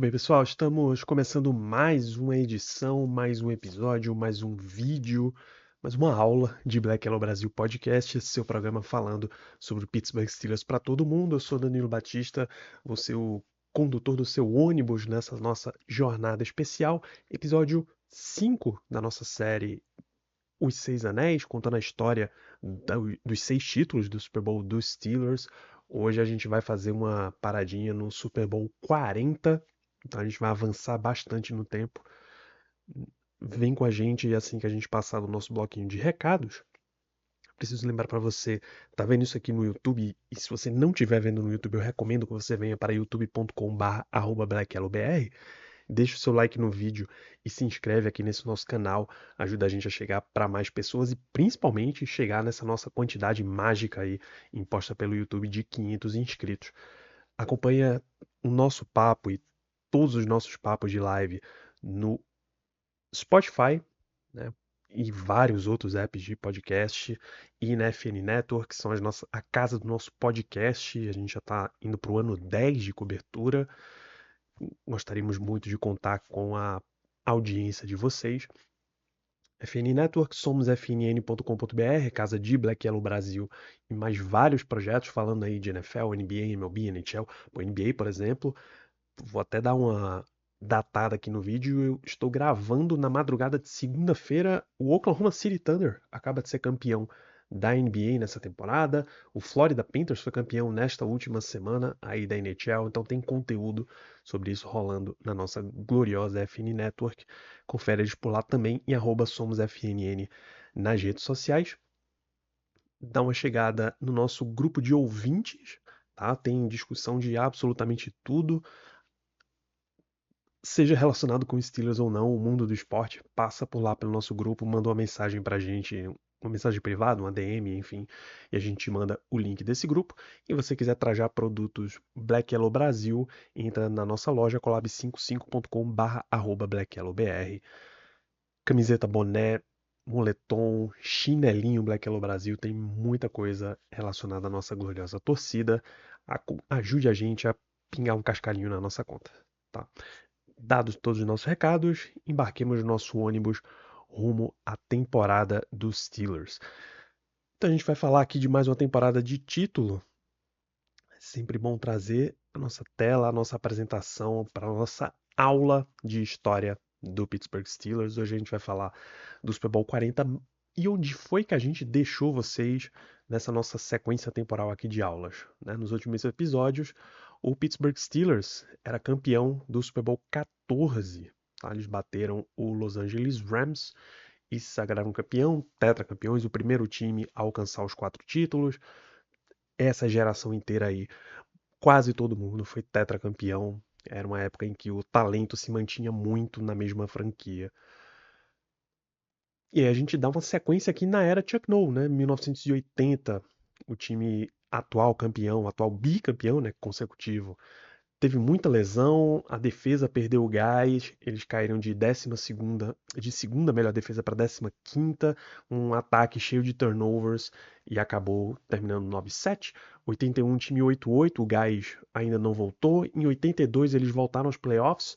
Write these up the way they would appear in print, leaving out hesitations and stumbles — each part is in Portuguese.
bem, pessoal, estamos começando mais uma edição, mais um episódio, mais um vídeo, mais uma aula de Black Yellow Brasil Podcast, esse seu programa falando sobre o Pittsburgh Steelers para todo mundo. Eu sou Danilo Batista, vou ser o condutor do seu ônibus nessa nossa jornada especial, episódio 5 da nossa série Os Seis Anéis, contando a história dos 6 títulos do Super Bowl dos Steelers. Hoje a gente vai fazer uma paradinha no Super Bowl 40, então a gente vai avançar bastante no tempo. Vem com a gente e assim que a gente passar no nosso bloquinho de recados, preciso lembrar para você, tá vendo isso aqui no YouTube? E se você não estiver vendo no YouTube, eu recomendo que você venha para youtube.com/blackyellowbr. Deixa o seu like no vídeo e se inscreve aqui nesse nosso canal, ajuda a gente a chegar para mais pessoas e principalmente chegar nessa nossa quantidade mágica aí imposta pelo YouTube de 500 inscritos. Acompanha o nosso papo e todos os nossos papos de live no Spotify, né? E vários outros apps de podcast e na FN Network, que são a casa do nosso podcast. A gente já está indo para o ano 10 de cobertura. Gostaríamos muito de contar com a audiência de vocês. FN Network, somos fnn.com.br, casa de Black Yellow Brasil e mais vários projetos falando aí de NFL, NBA, MLB, NHL. O NBA, por exemplo, vou até dar uma datada aqui no vídeo. Eu estou gravando na madrugada de segunda-feira. O Oklahoma City Thunder acaba de ser campeão da NBA nessa temporada. O Florida Panthers foi campeão nesta última semana aí da NHL. Então tem conteúdo sobre isso rolando na nossa gloriosa FN Network. Confere eles por lá também em @somosfnn nas redes sociais. Dá uma chegada no nosso grupo de ouvintes, tá? Tem discussão de absolutamente tudo. Seja relacionado com Steelers ou não, o mundo do esporte, passa por lá pelo nosso grupo, manda uma mensagem pra gente, uma mensagem privada, uma DM, enfim, e a gente manda o link desse grupo. E você quiser trajar produtos Black Yellow Brasil, entra na nossa loja collab55.com/blackyellowbr. Camiseta, boné, moletom, chinelinho Black Yellow Brasil, tem muita coisa relacionada à nossa gloriosa torcida. Ajude a gente a pingar um cascalhinho na nossa conta, tá? Dados todos os nossos recados, embarquemos no nosso ônibus rumo à temporada dos Steelers. Então a gente vai falar aqui de mais uma temporada de título. É sempre bom trazer a nossa tela, a nossa apresentação para a nossa aula de história do Pittsburgh Steelers. Hoje a gente vai falar do Super Bowl 40 e onde foi que a gente deixou vocês nessa nossa sequência temporal aqui de aulas, né? Nos últimos episódios, o Pittsburgh Steelers era campeão do Super Bowl 14. Tá? Eles bateram o Los Angeles Rams e se sagraram campeão, tetracampeões, o primeiro time a alcançar os 4 títulos. Essa geração inteira aí, quase todo mundo foi tetracampeão. Era uma época em que o talento se mantinha muito na mesma franquia. E aí a gente dá uma sequência aqui na era Chuck Noll, né? 1980, o time atual campeão, atual bicampeão, né, consecutivo, teve muita lesão, a defesa perdeu o gás, eles caíram de segunda melhor defesa para 15ª, um ataque cheio de turnovers e acabou terminando 9-7. 81, time 8-8, o gás ainda não voltou. Em 82 eles voltaram aos playoffs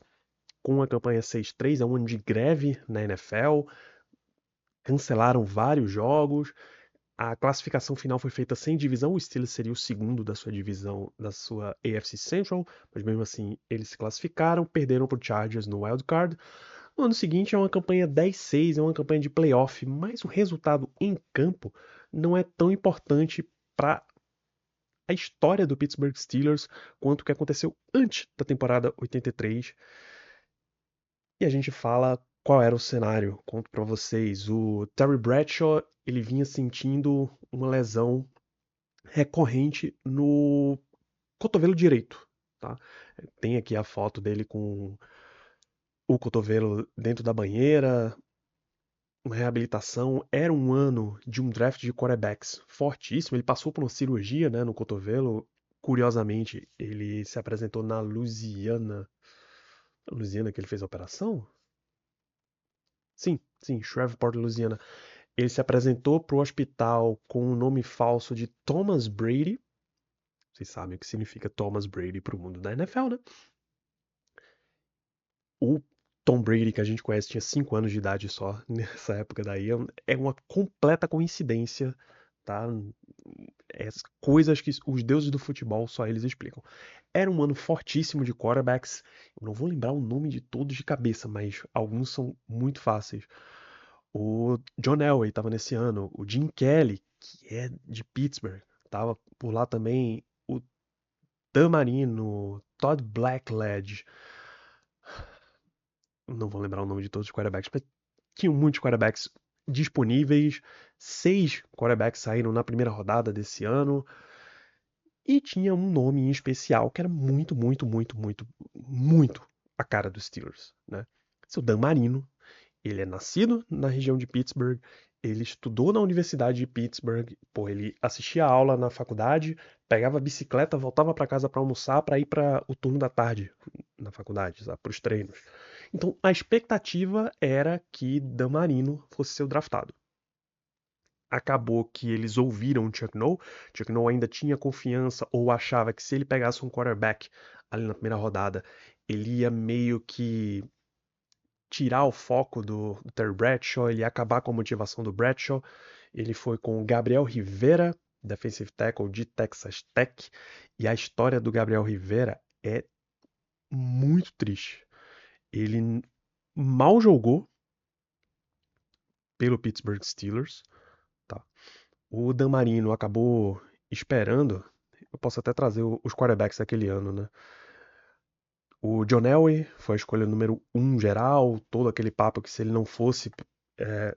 com a campanha 6-3, é um ano de greve na NFL, cancelaram vários jogos. A classificação final foi feita sem divisão, o Steelers seria o segundo da sua divisão, da sua AFC Central, mas mesmo assim eles se classificaram, perderam para o Chargers no Wild Card. No ano seguinte é uma campanha 10-6, é uma campanha de playoff, mas o resultado em campo não é tão importante para a história do Pittsburgh Steelers quanto o que aconteceu antes da temporada 83. E a gente fala qual era o cenário. Conto para vocês. O Terry Bradshaw, ele vinha sentindo uma lesão recorrente no cotovelo direito, tá? Tem aqui a foto dele com o cotovelo dentro da banheira, uma reabilitação. Era um ano de um draft de quarterbacks fortíssimo. Ele passou por uma cirurgia, né, no cotovelo. Curiosamente, ele se apresentou na Louisiana. Louisiana que ele fez a operação? Sim, sim, Shreveport, Louisiana. Ele se apresentou para o hospital com o nome falso de Thomas Brady. Vocês sabem o que significa Thomas Brady para o mundo da NFL, né? O Tom Brady, que a gente conhece, tinha 5 anos de idade só nessa época daí. É uma completa coincidência, tá? Coisas que os deuses do futebol só eles explicam. Era um ano fortíssimo de quarterbacks. Eu não vou lembrar o nome de todos de cabeça, mas alguns são muito fáceis. O John Elway estava nesse ano. O Jim Kelly, que é de Pittsburgh, estava por lá também. O Dan Marino, Todd Blackledge. Não vou lembrar o nome de todos os quarterbacks, mas tinham muitos quarterbacks disponíveis. 6 quarterbacks saíram na primeira rodada desse ano. E tinha um nome em especial que era muito, muito, muito, muito, muito a cara dos Steelers, né? Seu Dan Marino, ele é nascido na região de Pittsburgh, ele estudou na Universidade de Pittsburgh, pô, ele assistia a aula na faculdade, pegava a bicicleta, voltava para casa para almoçar, para ir para o turno da tarde na faculdade, para os treinos. Então, a expectativa era que Dan Marino fosse ser draftado. Acabou que eles ouviram o Chuck Noll. Chuck Noll ainda tinha confiança ou achava que se ele pegasse um quarterback ali na primeira rodada, ele ia meio que tirar o foco do Terry Bradshaw, ele ia acabar com a motivação do Bradshaw. Ele foi com o Gabriel Rivera, defensive tackle de Texas Tech, e a história do Gabriel Rivera é muito triste. Ele mal jogou pelo Pittsburgh Steelers, tá? O Dan Marino acabou esperando. Eu posso até trazer os quarterbacks daquele ano, né? O John Elway foi a escolha número 1 geral, todo aquele papo que é,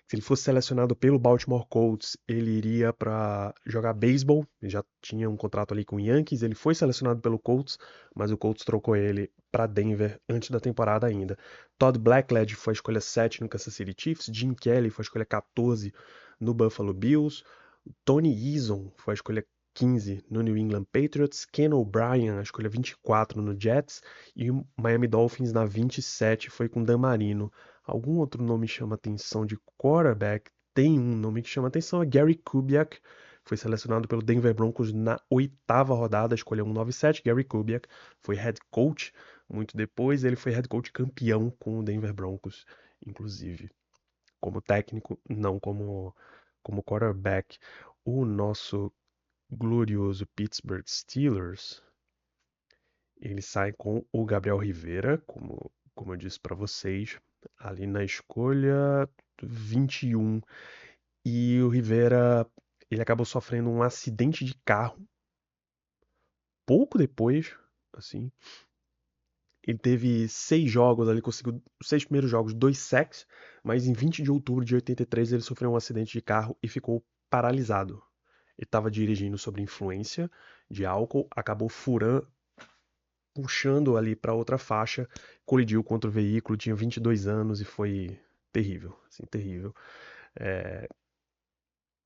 se ele fosse selecionado pelo Baltimore Colts, ele iria para jogar beisebol. Ele já tinha um contrato ali com o Yankees. Ele foi selecionado pelo Colts, mas o Colts trocou ele para Denver antes da temporada ainda. Todd Blackledge foi a escolha 7 no Kansas City Chiefs. Jim Kelly foi a escolha 14 no Buffalo Bills. Tony Eason foi a escolha 15 no New England Patriots. Ken O'Brien, a escolha 24 no Jets. E o Miami Dolphins na 27 foi com Dan Marino. Algum outro nome chama atenção de quarterback? Tem um nome que chama atenção, é Gary Kubiak. Foi selecionado pelo Denver Broncos na 8ª rodada, escolheu 197. Gary Kubiak foi head coach muito depois. Ele foi head coach campeão com o Denver Broncos, inclusive. Como técnico, não como quarterback. O nosso glorioso Pittsburgh Steelers, ele sai com o Gabriel Rivera, como eu disse para vocês, ali na escolha 21. E o Rivera, ele acabou sofrendo um acidente de carro pouco depois, assim. Ele teve 6 jogos ali, conseguiu os 6 primeiros jogos, 2 sacks, mas em 20 de outubro de 83 ele sofreu um acidente de carro e ficou paralisado. Ele estava dirigindo sob influência de álcool, acabou furando, puxando ali para outra faixa, colidiu contra o veículo, tinha 22 anos e foi terrível, assim, terrível. É,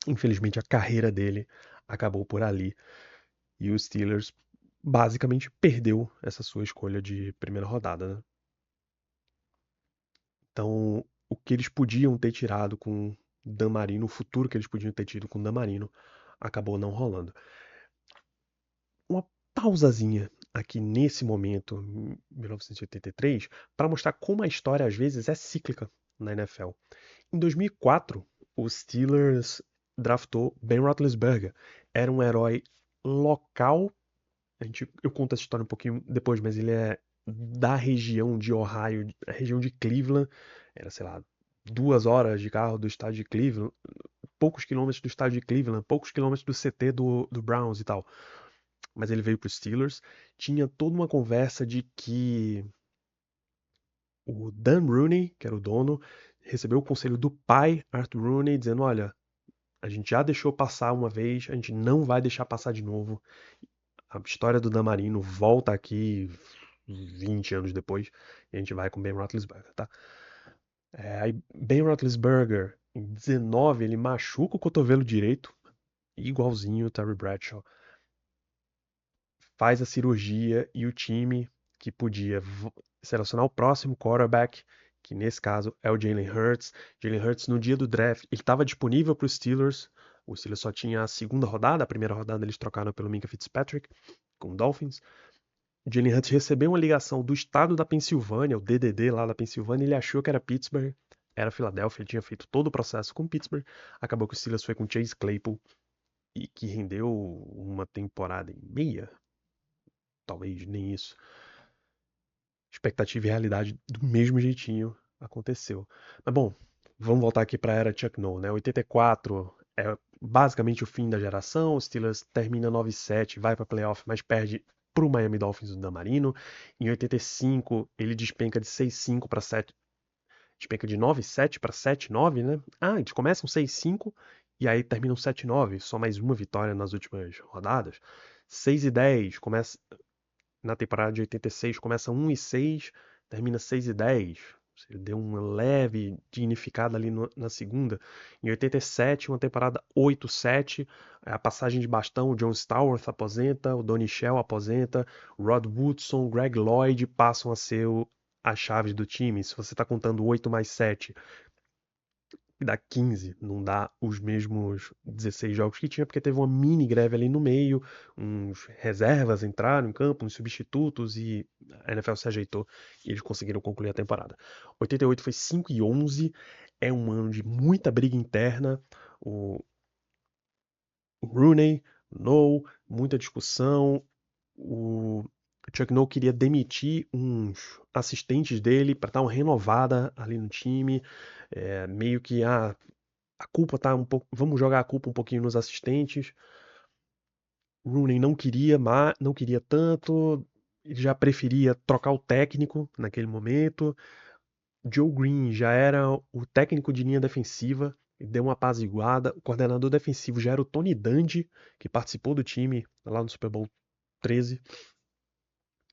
infelizmente a carreira dele acabou por ali e o Steelers basicamente perdeu essa sua escolha de primeira rodada, né? Então, o que eles podiam ter tirado com Dan Marino, o futuro que eles podiam ter tido com Dan Marino, acabou não rolando. Uma pausazinha aqui nesse momento, em 1983, para mostrar como a história às vezes é cíclica na NFL. Em 2004, o Steelers draftou Ben Roethlisberger. Era um herói local. Eu conto essa história um pouquinho depois, mas ele é da região de Ohio, a região de Cleveland. Era, sei lá, 2 horas de carro do estádio de Cleveland, poucos quilômetros do estádio de Cleveland, poucos quilômetros do CT do Browns e tal. Mas ele veio para os Steelers. Tinha toda uma conversa de que o Dan Rooney, que era o dono, recebeu o conselho do pai, Arthur Rooney, dizendo: olha, a gente já deixou passar uma vez, a gente não vai deixar passar de novo. A história do Dan Marino volta aqui 20 anos depois e a gente vai com Ben Roethlisberger, tá? Aí Ben Roethlisberger, em 19, ele machuca o cotovelo direito, igualzinho o Terry Bradshaw. Faz a cirurgia e o time que podia selecionar o próximo quarterback, que nesse caso é o Jalen Hurts. Jalen Hurts, no dia do draft, ele estava disponível para os Steelers. O Steelers só tinha a segunda rodada, a primeira rodada eles trocaram pelo Minka Fitzpatrick com o Dolphins. O Jalen Hurts recebeu uma ligação do estado da Pensilvânia, o DDD lá da Pensilvânia, e ele achou que era Pittsburgh, era Filadélfia, ele tinha feito todo o processo com Pittsburgh, acabou que o Steelers foi com Chase Claypool, e que rendeu uma temporada e meia, talvez nem isso. Expectativa e realidade do mesmo jeitinho aconteceu. Mas bom, vamos voltar aqui para a era Chuck Noll, né? 84 é basicamente o fim da geração, o Steelers termina 9-7, vai para playoff, mas perde para o Miami Dolphins do Dan Marino. Em 85 ele despenca de 6-5 para 7, despenca de 9-7 para 7-9, né? Ah, eles começam 6-5 e aí terminam 7-9, só mais uma vitória nas últimas rodadas. 6-10, começa na temporada de 86 começa 1-6, termina 6-10. Você deu uma leve dignificada ali na segunda. Em 87, uma temporada 8-7. A passagem de bastão, o John Stallworth aposenta, o Donnie Shell aposenta, Rod Woodson, Greg Lloyd passam a ser as chaves do time. Se você está contando 8 mais 7, dá 15, não dá os mesmos 16 jogos que tinha, porque teve uma mini greve ali no meio, uns reservas entraram em campo, uns substitutos, e a NFL se ajeitou e eles conseguiram concluir a temporada. 88 foi 5-11, é um ano de muita briga interna, o Rooney, No, muita discussão, o Chuck Noll queria demitir uns assistentes dele para dar uma renovada ali no time, meio que a culpa tá um pouco. Vamos jogar a culpa um pouquinho nos assistentes. Rooney não queria, não queria tanto. Ele já preferia trocar o técnico naquele momento. Joe Green já era o técnico de linha defensiva. E deu uma apaziguada. O coordenador defensivo já era o Tony Dungy, que participou do time lá no Super Bowl 13.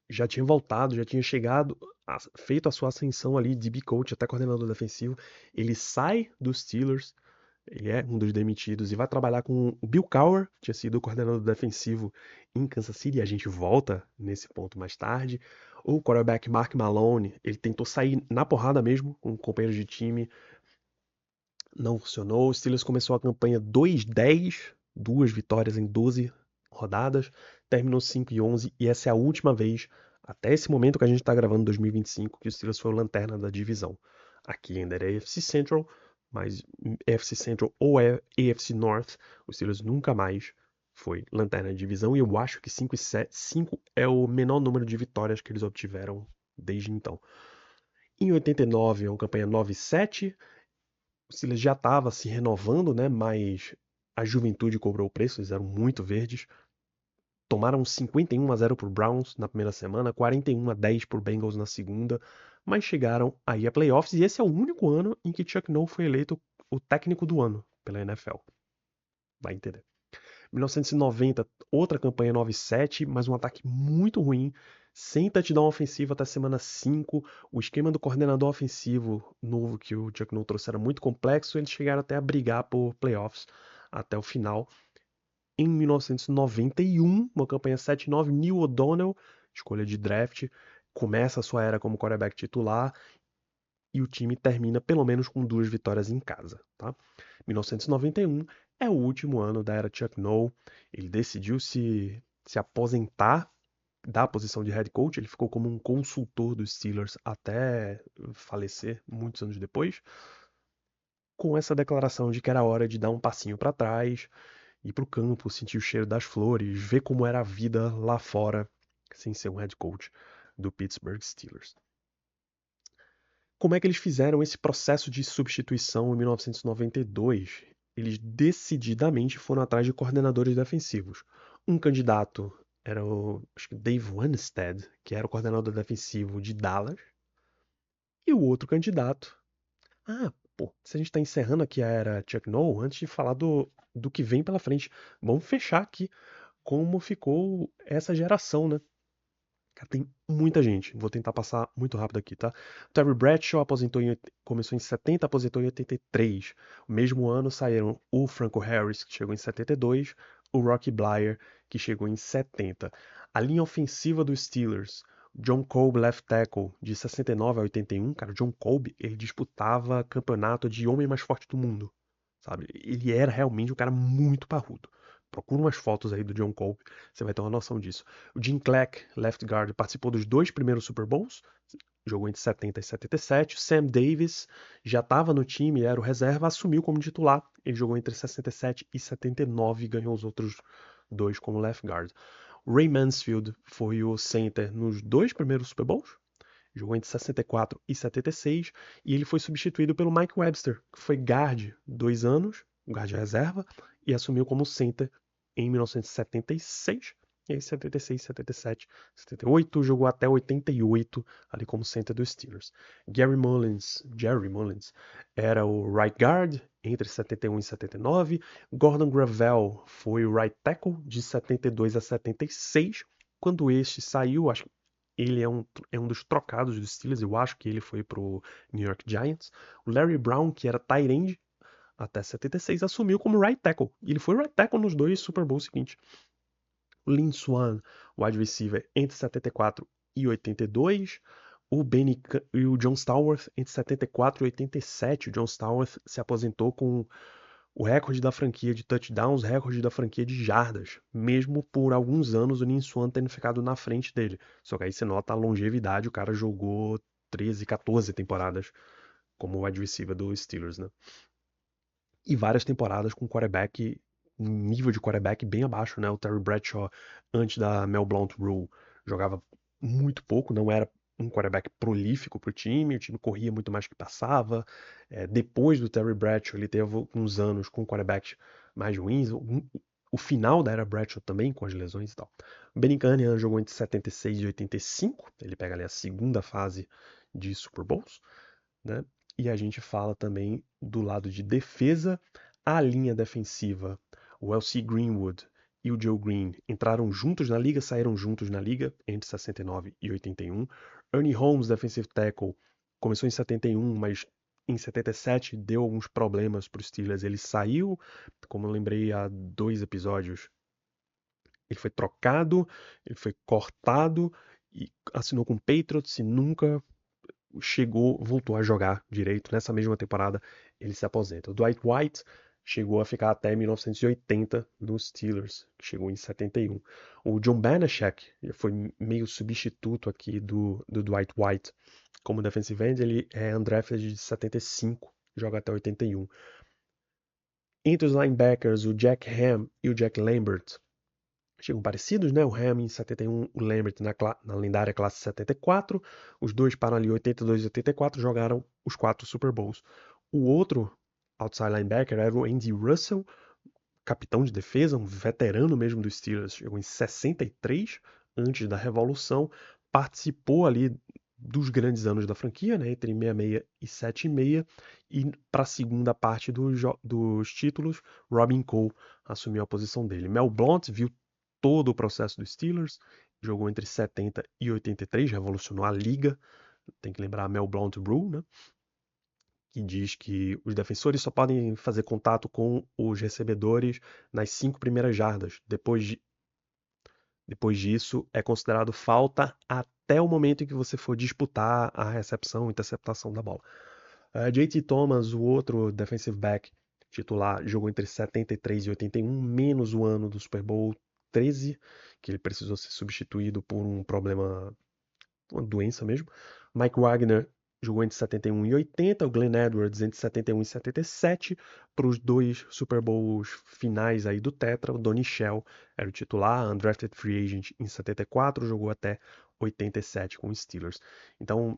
Já tinha voltado, já tinha chegado, feito a sua ascensão ali de B-coach até coordenador defensivo. Ele sai dos Steelers. Ele é um dos demitidos e vai trabalhar com o Bill Cowher, que tinha sido o coordenador defensivo em Kansas City, e a gente volta nesse ponto mais tarde. O quarterback Mark Malone, ele tentou sair na porrada mesmo com companheiros de time, não funcionou. O Steelers começou a campanha 2-10, 2 vitórias em 12 rodadas, terminou 5-11 e essa é a última vez, até esse momento que a gente está gravando, 2025, que o Steelers foi o lanterna da divisão. Aqui ainda era AFC Central, mas AFC Central ou AFC North, o Steelers nunca mais foi lanterna de divisão e eu acho que 5 é o menor número de vitórias que eles obtiveram desde então. Em 89 é uma campanha 9-7, o Steelers já estava se renovando, né? Mas a juventude cobrou o preço, eles eram muito verdes. Tomaram 51-0 por Browns na primeira semana, 41-10 por Bengals na segunda, mas chegaram aí a playoffs e esse é o único ano em que Chuck Noll foi eleito o técnico do ano pela NFL. Vai entender. 1990, outra campanha 9-7, mas um ataque muito ruim, sem touchdown ofensivo até semana 5. O esquema do coordenador ofensivo novo que o Chuck Noll trouxe era muito complexo, eles chegaram até a brigar por playoffs até o final. Em 1991, uma campanha 7-9, Neil O'Donnell, escolha de draft, começa a sua era como quarterback titular e o time termina pelo menos com 2 vitórias em casa. Tá? 1991 é o último ano da era Chuck Noll. Ele decidiu se aposentar da posição de head coach. Ele ficou como um consultor dos Steelers até falecer muitos anos depois, com essa declaração de que era hora de dar um passinho para trás, ir para o campo, sentir o cheiro das flores, ver como era a vida lá fora, sem ser um head coach do Pittsburgh Steelers. Como é que eles fizeram esse processo de substituição em 1992? Eles decididamente foram atrás de coordenadores defensivos. Um candidato era acho que Dave Winstead, que era o coordenador defensivo de Dallas. E o outro candidato... Pô, se a gente está encerrando aqui a era Chuck Noll, antes de falar do que vem pela frente, vamos fechar aqui como ficou essa geração, né? Cara, tem muita gente. Vou tentar passar muito rápido aqui, tá? Terry Bradshaw começou em 70, aposentou em 83. O mesmo ano saíram o Franco Harris, que chegou em 72, o Rocky Bleier, que chegou em 70. A linha ofensiva dos Steelers, John Kolb, left tackle, de 69 a 81. Cara, John Kolb, ele disputava campeonato de homem mais forte do mundo, sabe? Ele era realmente um cara muito parrudo. Procura umas fotos aí do John Colby, você vai ter uma noção disso. O Jim Clark, left guard, participou dos 2 primeiros Super Bowls, jogou entre 70 e 77. O Sam Davis já estava no time, era o reserva, assumiu como titular. Ele jogou entre 67 e 79 e ganhou os outros 2 como left guard. O Ray Mansfield foi o center nos 2 primeiros Super Bowls, jogou entre 64 e 76, e ele foi substituído pelo Mike Webster, que foi guard 2 anos, o guard reserva, e assumiu como center em 1976, e aí 76, 77, 78, jogou até 88 ali como center dos Steelers. Jerry Mullins, era o right guard entre 71 e 79. Gordon Gravel foi o right tackle de 72 a 76. Quando este saiu, acho que ele é um dos trocados dos Steelers, eu acho que ele foi pro New York Giants. O Larry Brown, que era tight end até 76, assumiu como right tackle. E ele foi right tackle nos 2 Super Bowls seguintes. O Lynn Swann, wide receiver, entre 74 e 82. E o John Stallworth entre 74 e 87. O John Stallworth se aposentou com o recorde da franquia de touchdowns, recorde da franquia de jardas, mesmo por alguns anos o Lynn Swann tendo ficado na frente dele. Só que aí você nota a longevidade, o cara jogou 13, 14 temporadas como wide receiver dos Steelers, né? E várias temporadas com quarterback, um nível de quarterback bem abaixo, né? O Terry Bradshaw, antes da Mel Blount Rule, jogava muito pouco, não era um quarterback prolífico para o time corria muito mais que passava. Depois do Terry Bradshaw, ele teve uns anos com quarterbacks mais ruins. O final da era Bradshaw também, com as lesões e tal. O Benny Cunningham jogou entre 76 e 85, ele pega ali a segunda fase de Super Bowls, né? E a gente fala também do lado de defesa, a linha defensiva. O L.C. Greenwood e o Joe Green entraram juntos na liga, saíram juntos na liga entre 69 e 81. Ernie Holmes, defensive tackle, começou em 71, mas em 77 deu alguns problemas para os Steelers. Ele saiu, como eu lembrei há 2 episódios, ele foi trocado, ele foi cortado e assinou com o Patriots e nunca voltou a jogar direito. Nessa mesma temporada, ele se aposenta. O Dwight White chegou a ficar até 1980 nos Steelers, que chegou em 71. O John Banachek foi meio substituto aqui do Dwight White. Como defensive end, ele é undrafted de 75, joga até 81. Entre os linebackers, o Jack Ham e o Jack Lambert chegam parecidos, né? O Ham em 71, o Lambert na lendária classe 74. Os dois param ali 82 e 84, jogaram os 4 Super Bowls. O outro outside linebacker era o Andy Russell, capitão de defesa, um veterano mesmo dos Steelers. Chegou em 63, antes da Revolução. Participou ali dos grandes anos da franquia, né? Entre 66 e 76. E para a segunda parte dos títulos, Robin Cole assumiu a posição dele. Mel Blount viu todo o processo dos Steelers, jogou entre 70 e 83, revolucionou a liga. Tem que lembrar a Mel Blount Rule, né? Que diz que os defensores só podem fazer contato com os recebedores nas 5 primeiras jardas. Depois disso, é considerado falta até o momento em que você for disputar a recepção, interceptação da bola. J.T. Thomas, o outro defensive back titular, jogou entre 73 e 81, menos o ano do Super Bowl 13, que ele precisou ser substituído por um problema, uma doença mesmo. Mike Wagner jogou entre 71 e 80, o Glenn Edwards entre 71 e 77, para os 2 Super Bowls finais aí do Tetra. O Donnie Shell era o titular, undrafted free agent em 74, jogou até 87 com os Steelers. Então,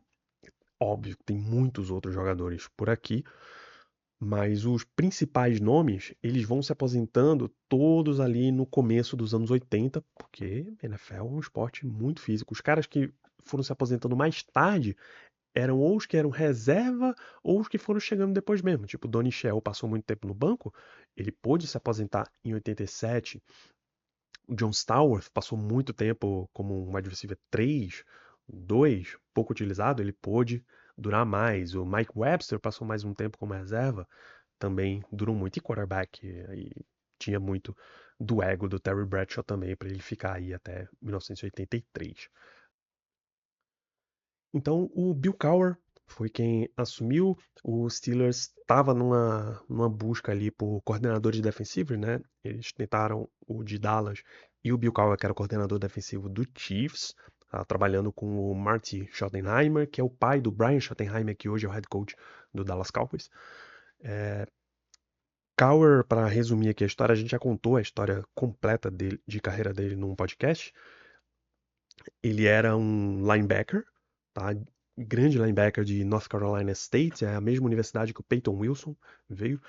óbvio que tem muitos outros jogadores por aqui, mas os principais nomes, eles vão se aposentando todos ali no começo dos anos 80, porque NFL é um esporte muito físico. Os caras que foram se aposentando mais tarde eram ou os que eram reserva ou os que foram chegando depois mesmo. Tipo, o Donnie Shell passou muito tempo no banco, ele pôde se aposentar em 87. O John Stallworth passou muito tempo como um wide receiver 3, 2, pouco utilizado, ele pôde durar mais. O Mike Webster passou mais um tempo como reserva, também durou muito. E quarterback, e tinha muito do ego do Terry Bradshaw também, para ele ficar aí até 1983. Então, o Bill Cowher foi quem assumiu. O Steelers estava numa busca ali por coordenadores defensivos, né? Eles tentaram o de Dallas e o Bill Cowher, que era o coordenador defensivo do Chiefs, trabalhando com o Marty Schottenheimer, que é o pai do Brian Schottenheimer, que hoje é o head coach do Dallas Cowboys. Cowher, para resumir aqui a história, a gente já contou a história completa dele, de carreira dele num podcast. Ele era um linebacker, tá? Grande linebacker de North Carolina State, é a mesma universidade que o Peyton Wilson veio.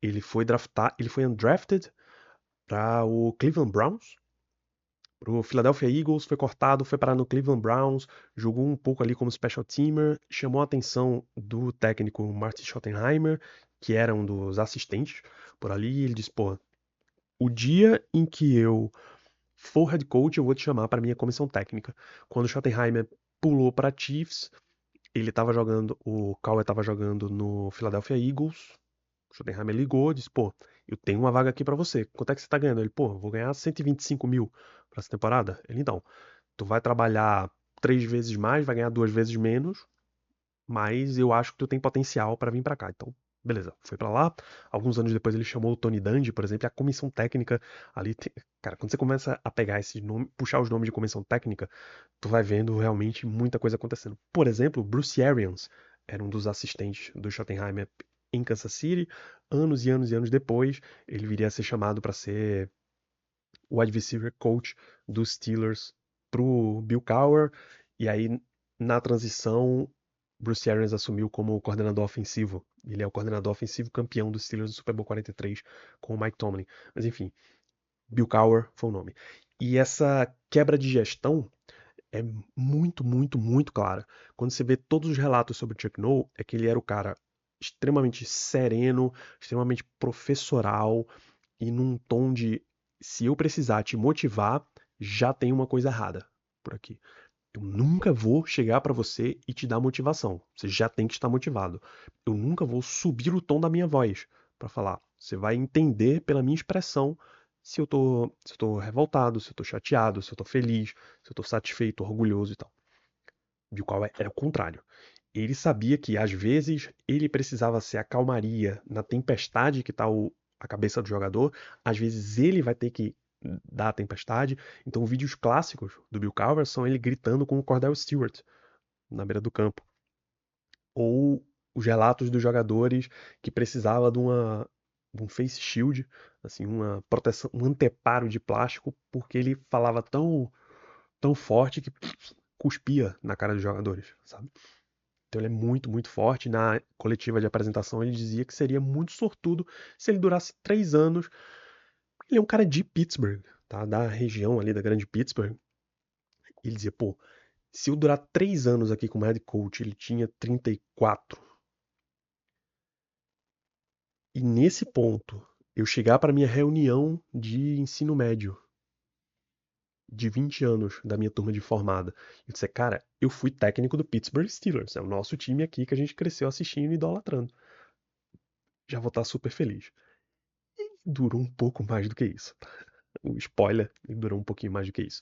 Ele foi undrafted para o Cleveland Browns, para o Philadelphia Eagles, foi cortado, foi parar no Cleveland Browns, jogou um pouco ali como special teamer, chamou a atenção do técnico Marty Schottenheimer, que era um dos assistentes por ali, e ele disse, pô, o dia em que eu for head coach, eu vou te chamar para minha comissão técnica. Quando o Schottenheimer pulou para Chiefs, o Cowher estava jogando no Philadelphia Eagles. O Schottenheimer ligou, disse, pô, eu tenho uma vaga aqui para você. Quanto é que você tá ganhando? Ele, pô, vou ganhar 125 mil para essa temporada. Ele, então, tu vai trabalhar 3 vezes mais, vai ganhar 2 vezes menos, mas eu acho que tu tem potencial para vir para cá. Então, beleza, foi para lá. Alguns anos depois ele chamou o Tony Dungy, por exemplo, e a comissão técnica ali, cara, quando você começa a pegar esse nome, puxar os nomes de comissão técnica, tu vai vendo realmente muita coisa acontecendo. Por exemplo, Bruce Arians era um dos assistentes do Schottenheimer em Kansas City. Anos e anos e anos depois, ele viria a ser chamado para ser o wide receiver coach dos Steelers pro Bill Cowher. E aí, na transição, Bruce Arians assumiu como coordenador ofensivo. Ele é o coordenador ofensivo campeão dos Steelers do Super Bowl 43 com o Mike Tomlin. Mas enfim, Bill Cowher foi o nome. E essa quebra de gestão é muito, muito, muito clara. Quando você vê todos os relatos sobre Chuck Noll, é que ele era o cara extremamente sereno, extremamente professoral e num tom de se eu precisar te motivar, já tem uma coisa errada por aqui. Eu nunca vou chegar pra você e te dar motivação. Você já tem que estar motivado. Eu nunca vou subir o tom da minha voz pra falar. Você vai entender pela minha expressão se eu tô revoltado, se eu tô chateado, se eu tô feliz, se eu tô satisfeito, orgulhoso e tal. De qual era o contrário. Ele sabia que às vezes ele precisava ser a calmaria na tempestade que tá a cabeça do jogador, às vezes ele vai ter que dar a tempestade. Então, vídeos clássicos do Bill Cowher são ele gritando com o Cordell Stewart na beira do campo, ou os relatos dos jogadores que precisava de um face shield, assim, uma proteção, um anteparo de plástico, porque ele falava tão forte que cuspia na cara dos jogadores, sabe? Então ele é muito, muito forte. Na coletiva de apresentação ele dizia que seria muito sortudo se ele durasse 3 anos. Ele é um cara de Pittsburgh, tá? Da região ali da grande Pittsburgh. E ele dizia, pô, se eu durar 3 anos aqui como head coach, ele tinha 34. E nesse ponto, eu chegar para minha reunião de ensino médio de 20 anos da minha turma de formada e dizer, cara, eu fui técnico do Pittsburgh Steelers, é o nosso time aqui que a gente cresceu assistindo e idolatrando. Já vou estar super feliz. Durou um pouco mais do que isso. O spoiler durou um pouquinho mais do que isso.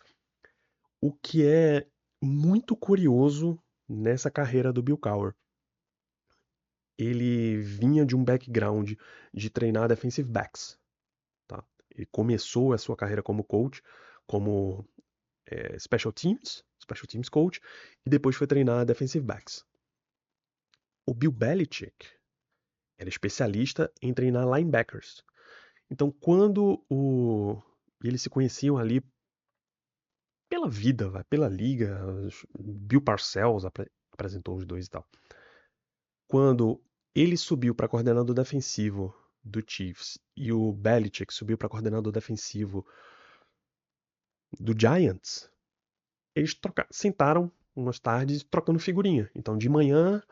O que é muito curioso nessa carreira do Bill Cowher. Ele vinha de um background de treinar defensive backs. Tá? Ele começou a sua carreira como coach, como special teams coach, e depois foi treinar defensive backs. O Bill Belichick era especialista em treinar linebackers. Então, eles se conheciam ali pela vida, pela liga, Bill Parcells apresentou os dois e tal. Quando ele subiu para coordenador defensivo do Chiefs e o Belichick subiu para coordenador defensivo do Giants, eles sentaram umas tardes trocando figurinha. Então, de manhã,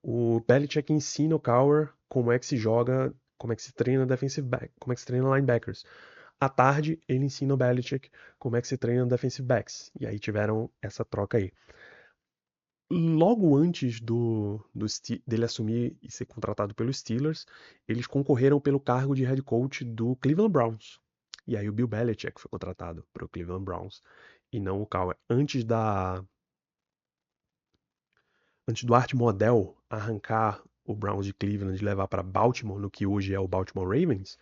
o Belichick ensina o Cowher como é que se joga, como é que se treina defensive back, como é que se treina linebackers. À tarde, ele ensina o Belichick como é que se treina defensive backs. E aí tiveram essa troca aí. Logo antes dele assumir e ser contratado pelos Steelers, eles concorreram pelo cargo de head coach do Cleveland Browns. E aí o Bill Belichick foi contratado para o Cleveland Browns e não o Cowher. antes do Art Modell arrancar o Browns de Cleveland e levar para Baltimore, no que hoje é o Baltimore Ravens,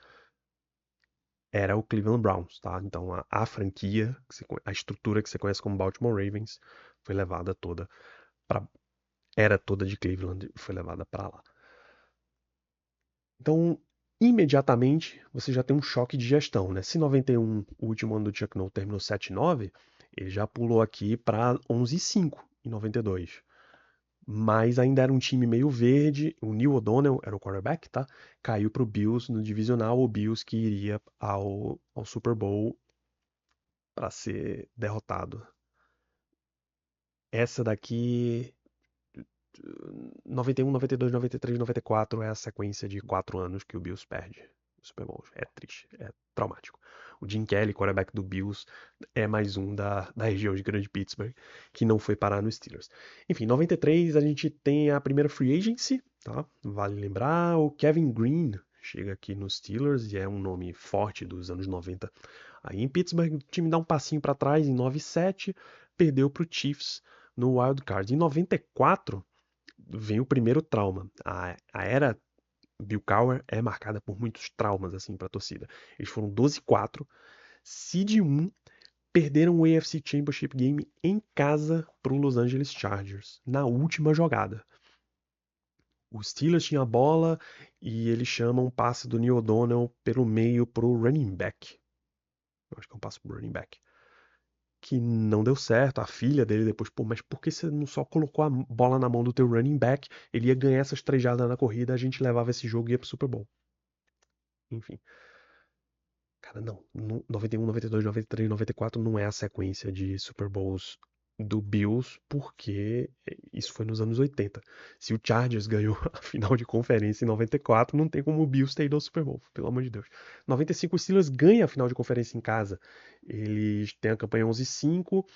era o Cleveland Browns, tá? Então a franquia, a estrutura que você conhece como Baltimore Ravens, foi levada toda para era toda de Cleveland e foi levada para lá. Então, imediatamente, você já tem um choque de gestão, né? Se 91, o último ano do Chuck Noll, terminou 7-9, ele já pulou aqui para 11-5 em 92. Mas ainda era um time meio verde. O Neil O'Donnell era o quarterback, tá? Caiu pro Bills no divisional. O Bills que iria ao Super Bowl para ser derrotado. Essa daqui, 91, 92, 93, 94 é a sequência de 4 anos que o Bills perde o Super Bowl. É triste, é traumático. O Jim Kelly, quarterback do Bills, é mais um da região de Grande Pittsburgh que não foi parar no Steelers. Enfim, 93 a gente tem a primeira free agency, tá? Vale lembrar, o Kevin Green chega aqui nos Steelers e é um nome forte dos anos 90. Aí em Pittsburgh o time dá um passinho para trás em 97, perdeu para o Chiefs no Wild Card. Em 94 vem o primeiro trauma. A era Bill Cowher é marcada por muitos traumas assim para a torcida. Eles foram 12-4, seed 1, perderam o AFC Championship Game em casa para o Los Angeles Chargers na última jogada. O Steelers tinha a bola e eles chamam um passe do Neil O'Donnell pelo meio pro running back. Eu acho que é um passe pro running back. Que não deu certo. A filha dele depois, pô, mas por que você não só colocou a bola na mão do teu running back? Ele ia ganhar essas 3 jardas na corrida, a gente levava esse jogo e ia pro Super Bowl. Enfim. Cara, não. 91, 92, 93, 94 não é a sequência de Super Bowls do Bills, porque isso foi nos anos 80. Se o Chargers ganhou a final de conferência em 94, não tem como o Bills ter ido ao Super Bowl, pelo amor de Deus. 95 o Steelers ganha a final de conferência em casa. Eles têm a campanha 11-5,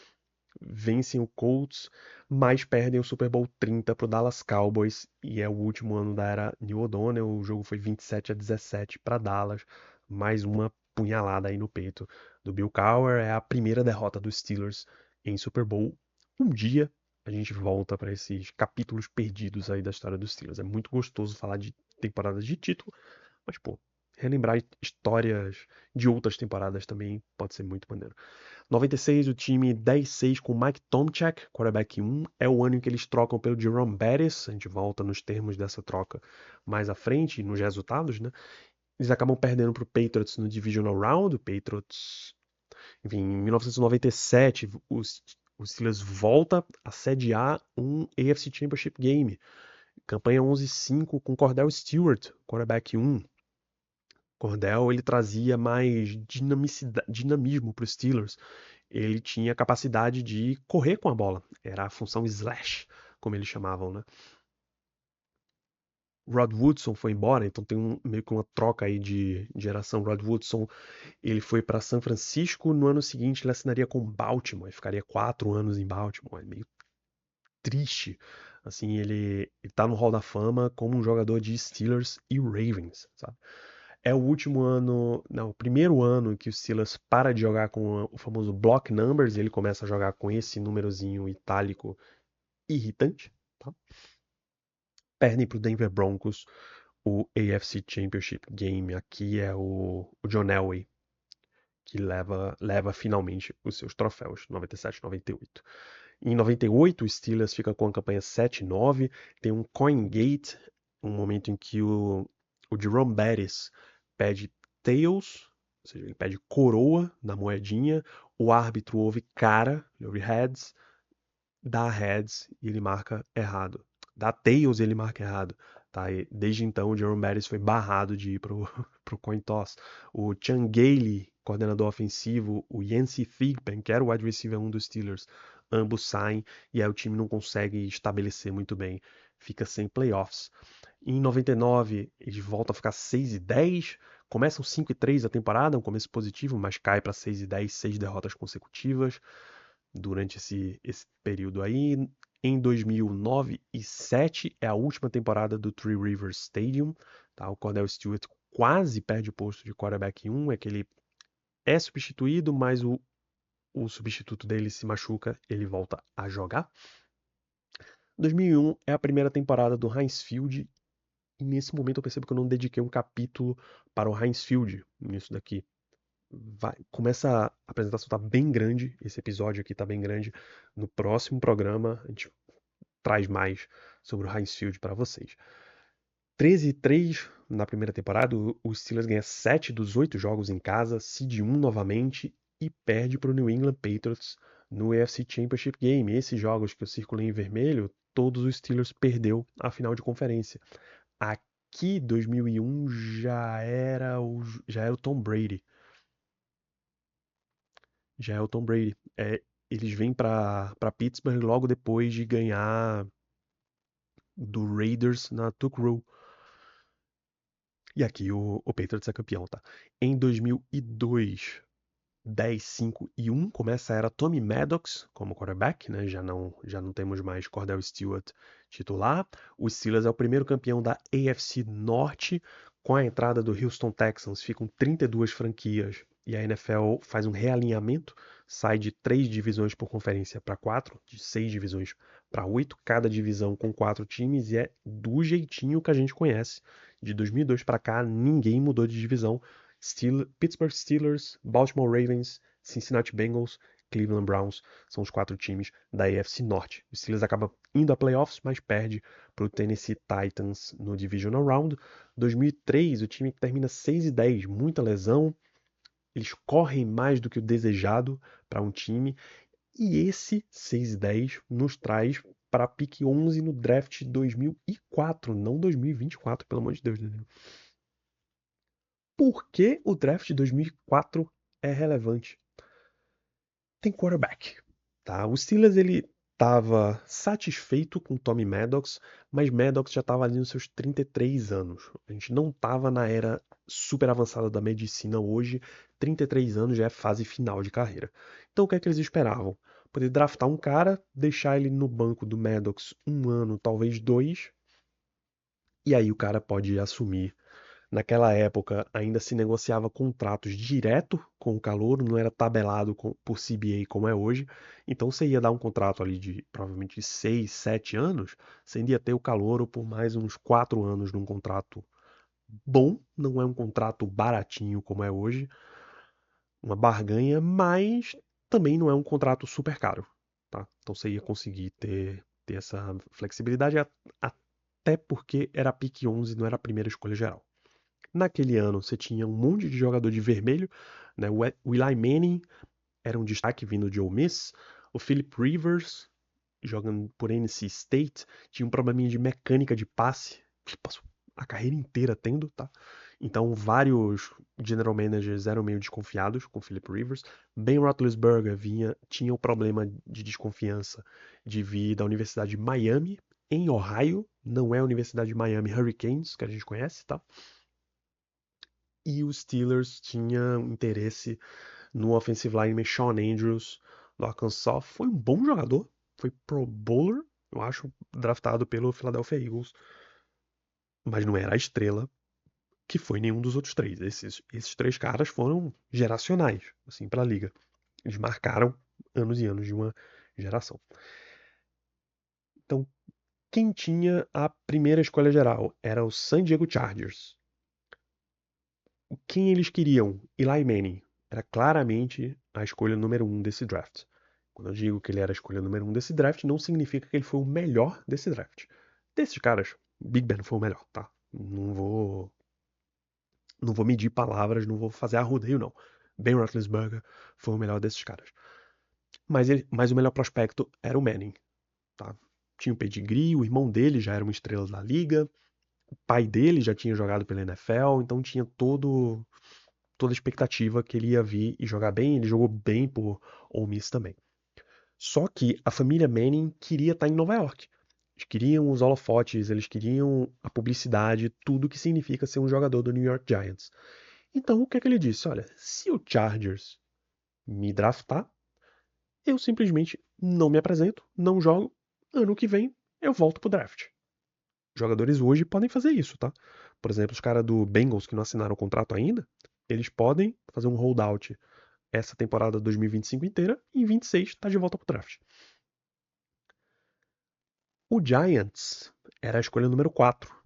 vencem o Colts, mas perdem o Super Bowl 30 para o Dallas Cowboys e é o último ano da era Neil O'Donnell. O jogo foi 27-17 para Dallas, mais uma punhalada aí no peito do Bill Cowher. É a primeira derrota dos Steelers em Super Bowl. Um dia a gente volta para esses capítulos perdidos aí da história dos Steelers. É muito gostoso falar de temporadas de título, mas pô, relembrar histórias de outras temporadas também pode ser muito maneiro. 96, o time 10-6 com Mike Tomczak, quarterback 1. É o ano em que eles trocam pelo Jerome Bettis. A gente volta nos termos dessa troca mais à frente, nos resultados, né? Eles acabam perdendo para o Patriots no Divisional Round. O Patriots, enfim, em 1997, o Steelers volta a sediar um AFC Championship Game. Campanha 11-5 com Cordell Stewart, quarterback 1. Cordell ele trazia mais dinamismo para os Steelers. Ele tinha capacidade de correr com a bola. Era a função slash, como eles chamavam, né? Rod Woodson foi embora, então tem meio que uma troca aí de geração. Rod Woodson ele foi para São Francisco. No ano seguinte ele assinaria com Baltimore, ficaria 4 anos em Baltimore. É meio triste. Assim, ele tá no Hall da Fama como um jogador de Steelers e Ravens, sabe? É o último ano, não, o primeiro ano que o Steelers para de jogar com o famoso block numbers, e ele começa a jogar com esse númerozinho itálico irritante, tá? Perdem para o Denver Broncos o AFC Championship Game. Aqui é o John Elway que leva finalmente os seus troféus, 97, 98. Em 98, o Steelers fica com a campanha 7-9, tem um coin gate, um momento em que o Jerome Bettis pede tails, ou seja, ele pede coroa na moedinha, o árbitro ouve cara, ele ouve heads, dá heads e ele marca errado. Dá tails e ele marca errado. Tá? E desde então, o Jerome Bettis foi barrado de ir pro coin toss. O Chan Gailey, coordenador ofensivo, o Yancey Thigpen, que era o wide receiver 1 dos Steelers, ambos saem e aí o time não consegue estabelecer muito bem. Fica sem playoffs. Em 99, eles voltam a ficar 6-10. Começam 5-3 a temporada, um começo positivo, mas cai para 6-10, 6 derrotas consecutivas durante esse período aí. Em 2009 e 2007 é a última temporada do Three Rivers Stadium. Tá? O Cordell Stewart quase perde o posto de quarterback 1, é que ele é substituído, mas o substituto dele se machuca, ele volta a jogar. 2001 é a primeira temporada do Heinz Field, e nesse momento eu percebo que eu não dediquei um capítulo para o Heinz Field nisso daqui. Começa a apresentação tá bem grande, esse episódio aqui tá bem grande. No próximo programa a gente traz mais sobre o Heinz Field para vocês. 13-3 na primeira temporada, o Steelers ganha 7 dos 8 jogos em casa, seed 1 novamente e perde para o New England Patriots no AFC Championship Game. Esses jogos que eu circulei em vermelho, todos os Steelers perdeu a final de conferência. Aqui, 2001, já era o Tom Brady. Já é o Tom Brady. Eles vêm para Pittsburgh logo depois de ganhar do Raiders na Tuck Rule. E aqui o Patriots é campeão, tá? Em 2002, 10-5-1, começa a era Tommy Maddox como quarterback, né? Já não temos mais Cordell Stewart titular. O Steelers é o primeiro campeão da AFC Norte. Com a entrada do Houston Texans, ficam 32 franquias e a NFL faz um realinhamento, sai de 3 divisões por conferência para 4, de 6 divisões para 8, cada divisão com 4 times, e é do jeitinho que a gente conhece. De 2002 para cá, ninguém mudou de divisão. Pittsburgh Steelers, Baltimore Ravens, Cincinnati Bengals, Cleveland Browns são os 4 times da AFC Norte. O Steelers acaba indo a playoffs, mas perde para o Tennessee Titans no Divisional Round. 2003, o time termina 6-10, muita lesão. Eles correm mais do que o desejado para um time. E esse 6-10 nos traz para a pick 11 no draft 2004, não 2024, pelo amor de Deus. Por que o draft de 2004 é relevante? Tem quarterback, tá? O Steelers ele estava satisfeito com Tommy Maddox, mas Maddox já estava ali nos seus 33 anos. A gente não estava na era super avançada da medicina hoje. 33 anos já é fase final de carreira. Então o que é que eles esperavam? Poder draftar um cara, deixar ele no banco do Maddox um ano, talvez dois, e aí o cara pode assumir. Naquela época ainda se negociava contratos direto com o calouro, não era tabelado por CBA como é hoje. Então você ia dar um contrato ali de provavelmente 6, 7 anos, você ainda ia ter o calouro por mais uns 4 anos num contrato bom, não é um contrato baratinho como é hoje, uma barganha, mas também não é um contrato super caro, tá? Então você ia conseguir ter essa flexibilidade, até porque era a pick 11, não era a primeira escolha geral. Naquele ano você tinha um monte de jogador de vermelho, né? O Eli Manning era um destaque vindo de Ole Miss, o Philip Rivers, jogando por NC State, tinha um probleminha de mecânica de passe, que passou a carreira inteira tendo, tá? Então vários general managers eram meio desconfiados com o Philip Rivers. Ben Roethlisberger tinha o problema de desconfiança de vir da Universidade de Miami, em Ohio, não é a Universidade de Miami Hurricanes, que a gente conhece, tá? E os Steelers tinham interesse no offensive lineman Shawn Andrews, do Arkansas. Foi um bom jogador, foi Pro Bowler, eu acho, draftado pelo Philadelphia Eagles, mas não era a estrela que foi nenhum dos outros três. Esses três caras foram geracionais, assim, para a liga. Eles marcaram anos e anos de uma geração. Então, quem tinha a primeira escolha geral era o San Diego Chargers. Quem eles queriam? Eli Manning. Era claramente a escolha número 1 desse draft. Quando eu digo que ele era a escolha número 1 desse draft, não significa que ele foi o melhor desse draft. Desses caras, Big Ben foi o melhor, tá? Não vou medir palavras, não vou fazer arrudeio, não. Ben Roethlisberger foi o melhor desses caras. Mas o melhor prospecto era o Manning, tá? Tinha o pedigree, o irmão dele já era uma estrela da liga, o pai dele já tinha jogado pela NFL, então tinha toda a expectativa que ele ia vir e jogar bem. Ele jogou bem por Ole Miss também. Só que a família Manning queria estar em Nova York. Eles queriam os holofotes, eles queriam a publicidade, tudo que significa ser um jogador do New York Giants. Então, o que é que ele disse? Olha, se o Chargers me draftar, eu simplesmente não me apresento, não jogo. Ano que vem, eu volto pro draft. Jogadores hoje podem fazer isso, tá? Por exemplo, os caras do Bengals que não assinaram o contrato ainda, eles podem fazer um holdout essa temporada 2025 inteira e em 26 tá de volta pro draft. O Giants era a escolha número 4.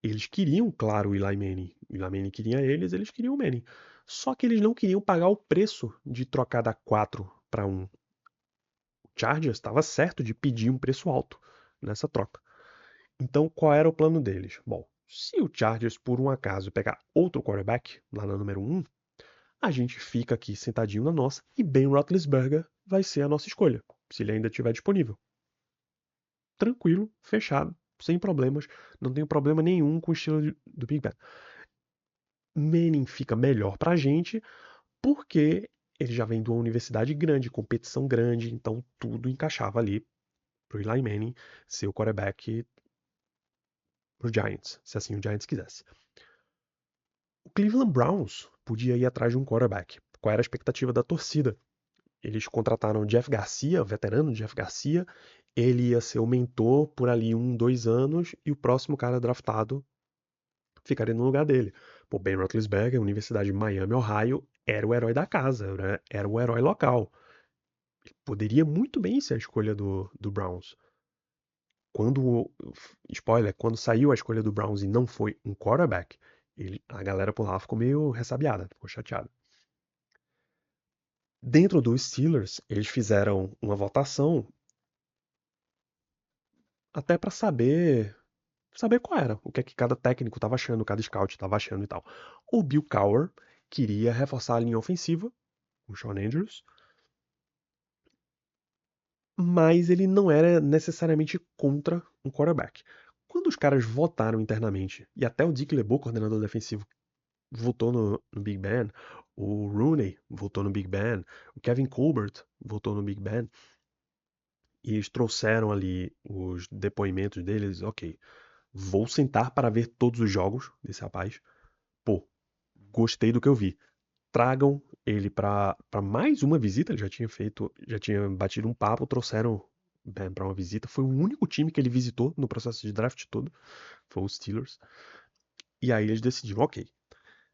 Eles queriam, claro, o Eli Manning. O Eli Manning queria eles, eles queriam o Manning. Só que eles não queriam pagar o preço de trocar da 4 para 1. O Chargers estava certo de pedir um preço alto nessa troca. Então, qual era o plano deles? Bom, se o Chargers, por um acaso, pegar outro quarterback, lá na número 1, a gente fica aqui sentadinho na nossa e Ben Roethlisberger vai ser a nossa escolha, se ele ainda estiver disponível. Tranquilo, fechado, sem problemas, não tenho problema nenhum com o estilo do Big Ben. Manning fica melhor pra gente porque ele já vem de uma universidade grande, competição grande, então tudo encaixava ali pro Eli Manning ser o quarterback pro Giants, se assim o Giants quisesse. O Cleveland Browns podia ir atrás de um quarterback. Qual era a expectativa da torcida? Eles contrataram o Jeff Garcia, o veterano Jeff Garcia. Ele ia ser o mentor por ali 2 anos e o próximo cara draftado ficaria no lugar dele. Pô, Ben Roethlisberger, Universidade de Miami, Ohio, era o herói da casa, era o herói local. Ele poderia muito bem ser a escolha do Browns. Quando, spoiler, quando saiu a escolha do Browns e não foi um quarterback, a galera por lá ficou meio ressabiada, ficou chateada. Dentro dos Steelers, eles fizeram uma votação até para saber qual era, o que é que cada técnico estava achando, cada scout estava achando e tal. O Bill Cowher queria reforçar a linha ofensiva, o Shawn Andrews, mas ele não era necessariamente contra um quarterback. Quando os caras votaram internamente, e até o Dick LeBeau, coordenador defensivo, votou no Big Ben, o Rooney votou no Big Ben, o Kevin Colbert votou no Big Ben, e eles trouxeram ali os depoimentos deles, ok, vou sentar para ver todos os jogos desse rapaz. Pô, gostei do que eu vi. Tragam ele para mais uma visita, ele já tinha batido um papo, trouxeram Ben para uma visita. Foi o único time que ele visitou no processo de draft todo, foi os Steelers. E aí eles decidiram, ok,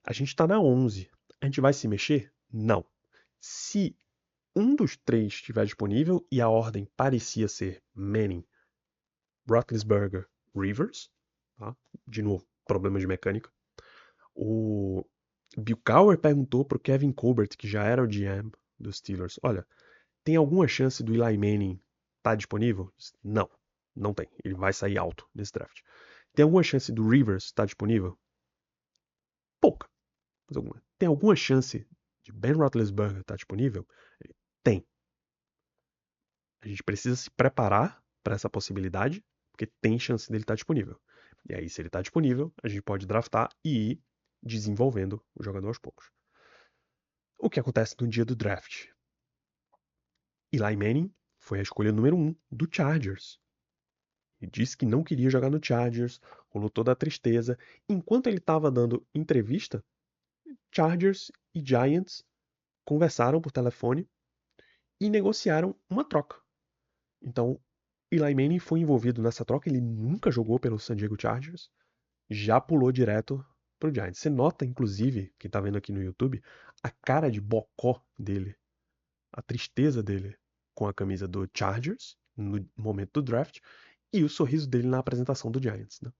a gente tá na 11, a gente vai se mexer? Não. Se um dos três estiver disponível e a ordem parecia ser Manning, Roethlisberger, Rivers, tá? De novo, problemas de mecânica. O Bill Cowher perguntou pro Kevin Colbert, que já era o GM dos Steelers, olha, tem alguma chance do Eli Manning estar disponível? Não, não tem. Ele vai sair alto nesse draft. Tem alguma chance do Rivers estar disponível? Pouca, mas alguma. Tem alguma chance de Ben Roethlisberger estar disponível? Tem. A gente precisa se preparar para essa possibilidade, porque tem chance dele estar disponível. E aí, se ele está disponível, a gente pode draftar e ir desenvolvendo o jogador aos poucos. O que acontece no dia do draft? Eli Manning foi a escolha número 1 do Chargers. Ele disse que não queria jogar no Chargers, rolou toda a tristeza. Enquanto ele estava dando entrevista, Chargers e Giants conversaram por telefone e negociaram uma troca. Então, Eli Manning foi envolvido nessa troca, ele nunca jogou pelo San Diego Chargers, já pulou direto pro Giants. Você nota, inclusive, quem tá vendo aqui no YouTube, a cara de bocó dele, a tristeza dele com a camisa do Chargers no momento do draft e o sorriso dele na apresentação do Giants, né?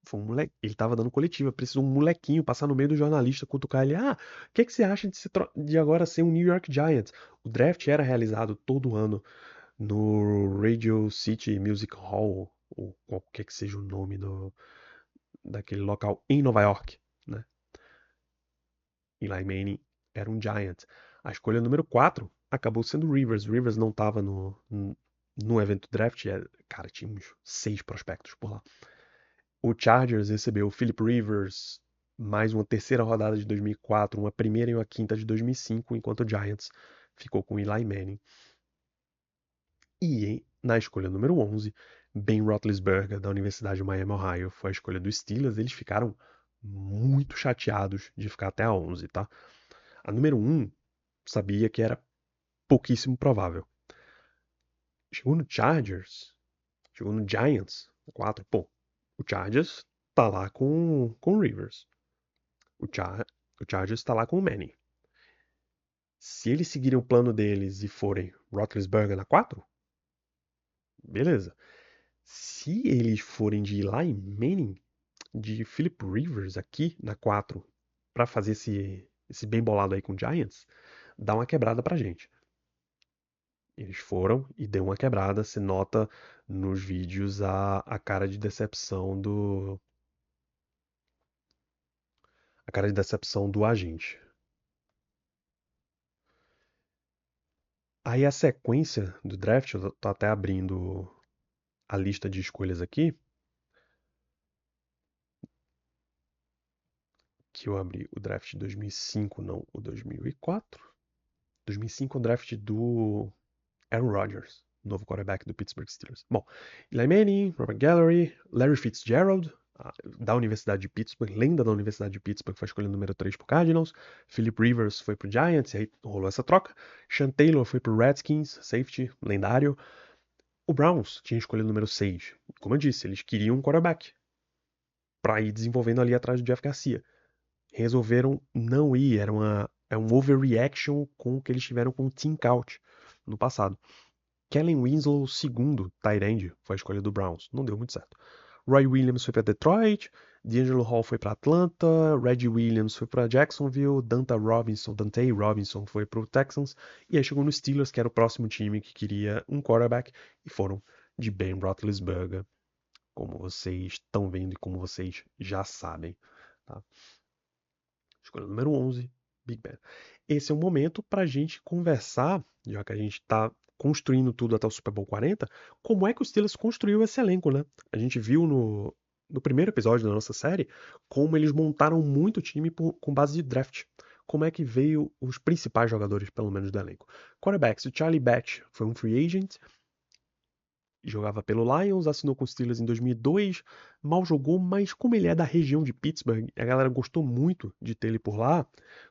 Foi um moleque, ele tava dando coletiva, precisou um molequinho passar no meio do jornalista, cutucar ele, o que você acha de agora ser um New York Giants? O draft era realizado todo ano no Radio City Music Hall, ou qualquer que seja o nome daquele local em Nova York, né? Eli Manning era um Giant. A escolha número 4 acabou sendo Rivers. Rivers não estava no evento draft, cara, tínhamos 6 prospectos por lá. O Chargers recebeu o Philip Rivers, mais uma terceira rodada de 2004, uma primeira e uma quinta de 2005, enquanto o Giants ficou com Eli Manning. E na escolha número 11, Ben Roethlisberger, da Universidade de Miami, Ohio, foi a escolha dos Steelers. Eles ficaram muito chateados de ficar até a 11, tá? A número 1 sabia que era pouquíssimo provável. Chegou no Chargers, chegou no Giants, 4, pô, o Chargers tá lá com o Rivers. O Chargers tá lá com o Manning. Se eles seguirem o plano deles e forem Roethlisberger na 4, Beleza. Se eles forem de Eli Manning, de Philip Rivers aqui na 4 pra fazer esse bem bolado aí com o Giants, dá uma quebrada pra gente. Eles foram e deu uma quebrada. Se nota nos vídeos a cara de decepção a cara de decepção do agente. Aí a sequência do draft, eu tô até abrindo a lista de escolhas aqui, que eu abri o draft de 2005, não o 2004. 2005 é o draft do Aaron Rodgers, novo quarterback do Pittsburgh Steelers. Bom, Eli Manning, Robert Gallery, Larry Fitzgerald, da Universidade de Pittsburgh, lenda da Universidade de Pittsburgh, foi escolhido número 3 pro Cardinals. Philip Rivers foi pro Giants, e aí rolou essa troca. Sean Taylor foi pro Redskins, safety, lendário. O Browns tinha escolhido número 6. Como eu disse, eles queriam um quarterback para ir desenvolvendo ali atrás do Jeff Garcia. Resolveram não ir, é um overreaction com o que eles tiveram com o Tim Couch no passado. Kellen Winslow, segundo tight end, foi a escolha do Browns. Não deu muito certo. Roy Williams foi para Detroit, D'Angelo Hall foi para Atlanta, Reggie Williams foi para Jacksonville, Dante Robinson foi para o Texans, e aí chegou no Steelers, que era o próximo time que queria um quarterback, e foram de Ben Roethlisberger, como vocês estão vendo e como vocês já sabem. Tá? Escolha número 11, Big Ben. Esse é um momento para a gente conversar, já que a gente está construindo tudo até o Super Bowl 40, como é que o Steelers construiu esse elenco, né? A gente viu no primeiro episódio da nossa série como eles montaram muito o time com base de draft. Como é que veio os principais jogadores, pelo menos, do elenco. Quarterbacks, o Charlie Batch foi um free agent, jogava pelo Lions, assinou com os Steelers em 2002, mal jogou, mas como ele é da região de Pittsburgh, a galera gostou muito de ter ele por lá,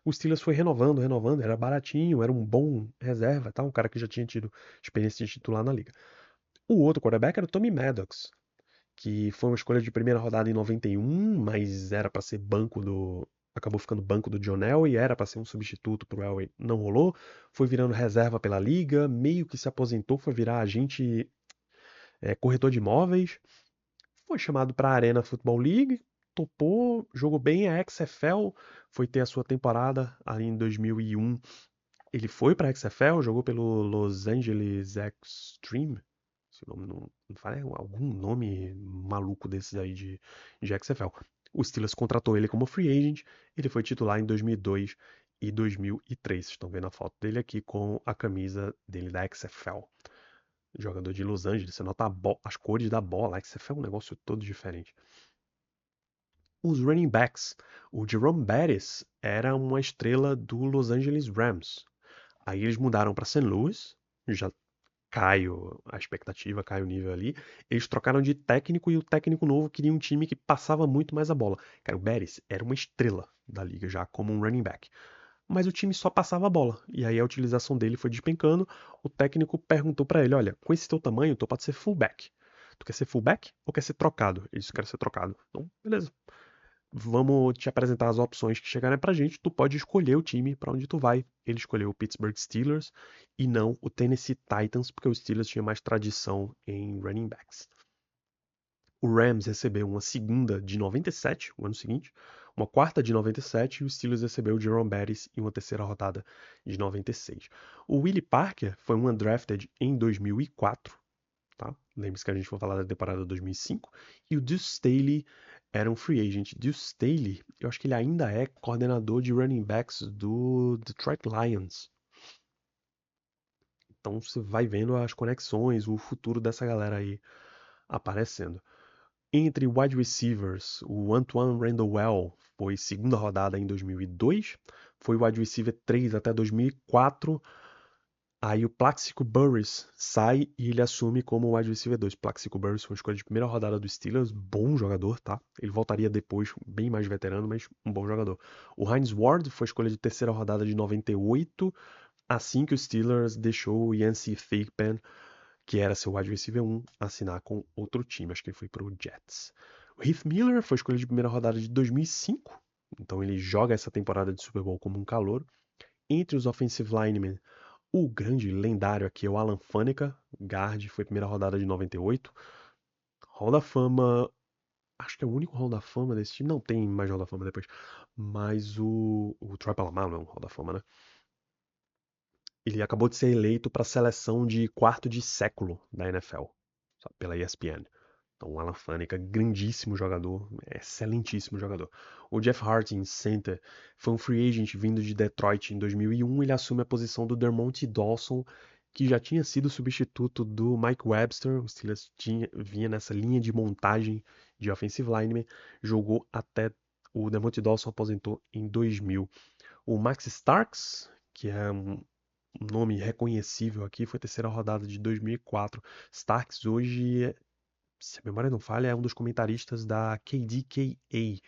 o Steelers foi renovando, era baratinho, era um bom reserva, tá? Um cara que já tinha tido experiência de titular na liga. O outro quarterback era o Tommy Maddox, que foi uma escolha de primeira rodada em 91, mas era para ser banco do... Acabou ficando banco do John Elway, era para ser um substituto pro Elway, não rolou. Foi virando reserva pela liga, meio que se aposentou, foi virar agente corretor de imóveis, foi chamado para a Arena Football League, topou, jogou bem a XFL, foi ter a sua temporada ali em 2001. Ele foi para a XFL, jogou pelo Los Angeles Extreme, se o nome não fala, é algum nome maluco desses aí de XFL. O Steelers contratou ele como free agent, ele foi titular em 2002 e 2003. Vocês estão vendo a foto dele aqui com a camisa dele da XFL. Jogador de Los Angeles, você nota as cores da bola, que você faz um negócio todo diferente. Os running backs. O Jerome Bettis era uma estrela do Los Angeles Rams. Aí eles mudaram para St. Louis, já cai a expectativa, cai o nível ali. Eles trocaram de técnico e o técnico novo queria um time que passava muito mais a bola. Cara, o Bettis era uma estrela da liga já como um running back, mas o time só passava a bola. E aí a utilização dele foi despencando. O técnico perguntou pra ele: Olha, com esse teu tamanho, tu pode ser fullback. Tu quer ser fullback ou quer ser trocado? Ele disse: Quero ser trocado. Então, beleza. Vamos te apresentar as opções que chegarem pra gente. Tu pode escolher o time pra onde tu vai. Ele escolheu o Pittsburgh Steelers e não o Tennessee Titans, porque o Steelers tinha mais tradição em running backs. O Rams recebeu uma segunda de 97, o ano seguinte, uma quarta de 97 e o Steelers recebeu o Jerome Bettis em uma terceira rodada de 96. O Willie Parker foi um undrafted em 2004, tá? Lembre-se que a gente foi falar da temporada 2005. E o Deuce Staley era um free agent. Deuce Staley, eu acho que ele ainda é coordenador de running backs do Detroit Lions. Então você vai vendo as conexões, o futuro dessa galera aí aparecendo. Entre wide receivers, o Antoine Randall foi segunda rodada em 2002, foi wide receiver 3 até 2004. Aí o Plaxico Burress sai e ele assume como wide receiver 2. Plaxico Burress foi uma escolha de primeira rodada do Steelers, bom jogador, tá? Ele voltaria depois, bem mais veterano, mas um bom jogador. O Hines Ward foi escolha de terceira rodada de 98, assim que o Steelers deixou o Yancey Thigpen, que era seu wide receiver 1, assinar com outro time. Acho que ele foi pro Jets. O Heath Miller foi escolha de primeira rodada de 2005, então ele joga essa temporada de Super Bowl como um calouro. Entre os offensive linemen, O grande lendário aqui é o Alan Faneca, guard, foi primeira rodada de 98. Hall da Fama, acho que é o único Hall da Fama desse time. Não tem mais Hall da Fama depois. Mas o Troy Polamalu é um Hall da Fama, né? Ele acabou de ser eleito para a seleção de quarto de século da NFL, sabe, pela ESPN. Então, o Alan Faneca, grandíssimo jogador, excelentíssimo jogador. O Jeff Hart, em center, foi um free agent vindo de Detroit em 2001. Ele assume a posição do Dermontti Dawson, que já tinha sido substituto do Mike Webster. O Steelers vinha nessa linha de montagem de offensive lineman. Jogou até o Dermontti Dawson aposentou em 2000. O Max Starks, que é um nome reconhecível aqui, foi a terceira rodada de 2004. Starks hoje, se a memória não falha, é um dos comentaristas da KDKA,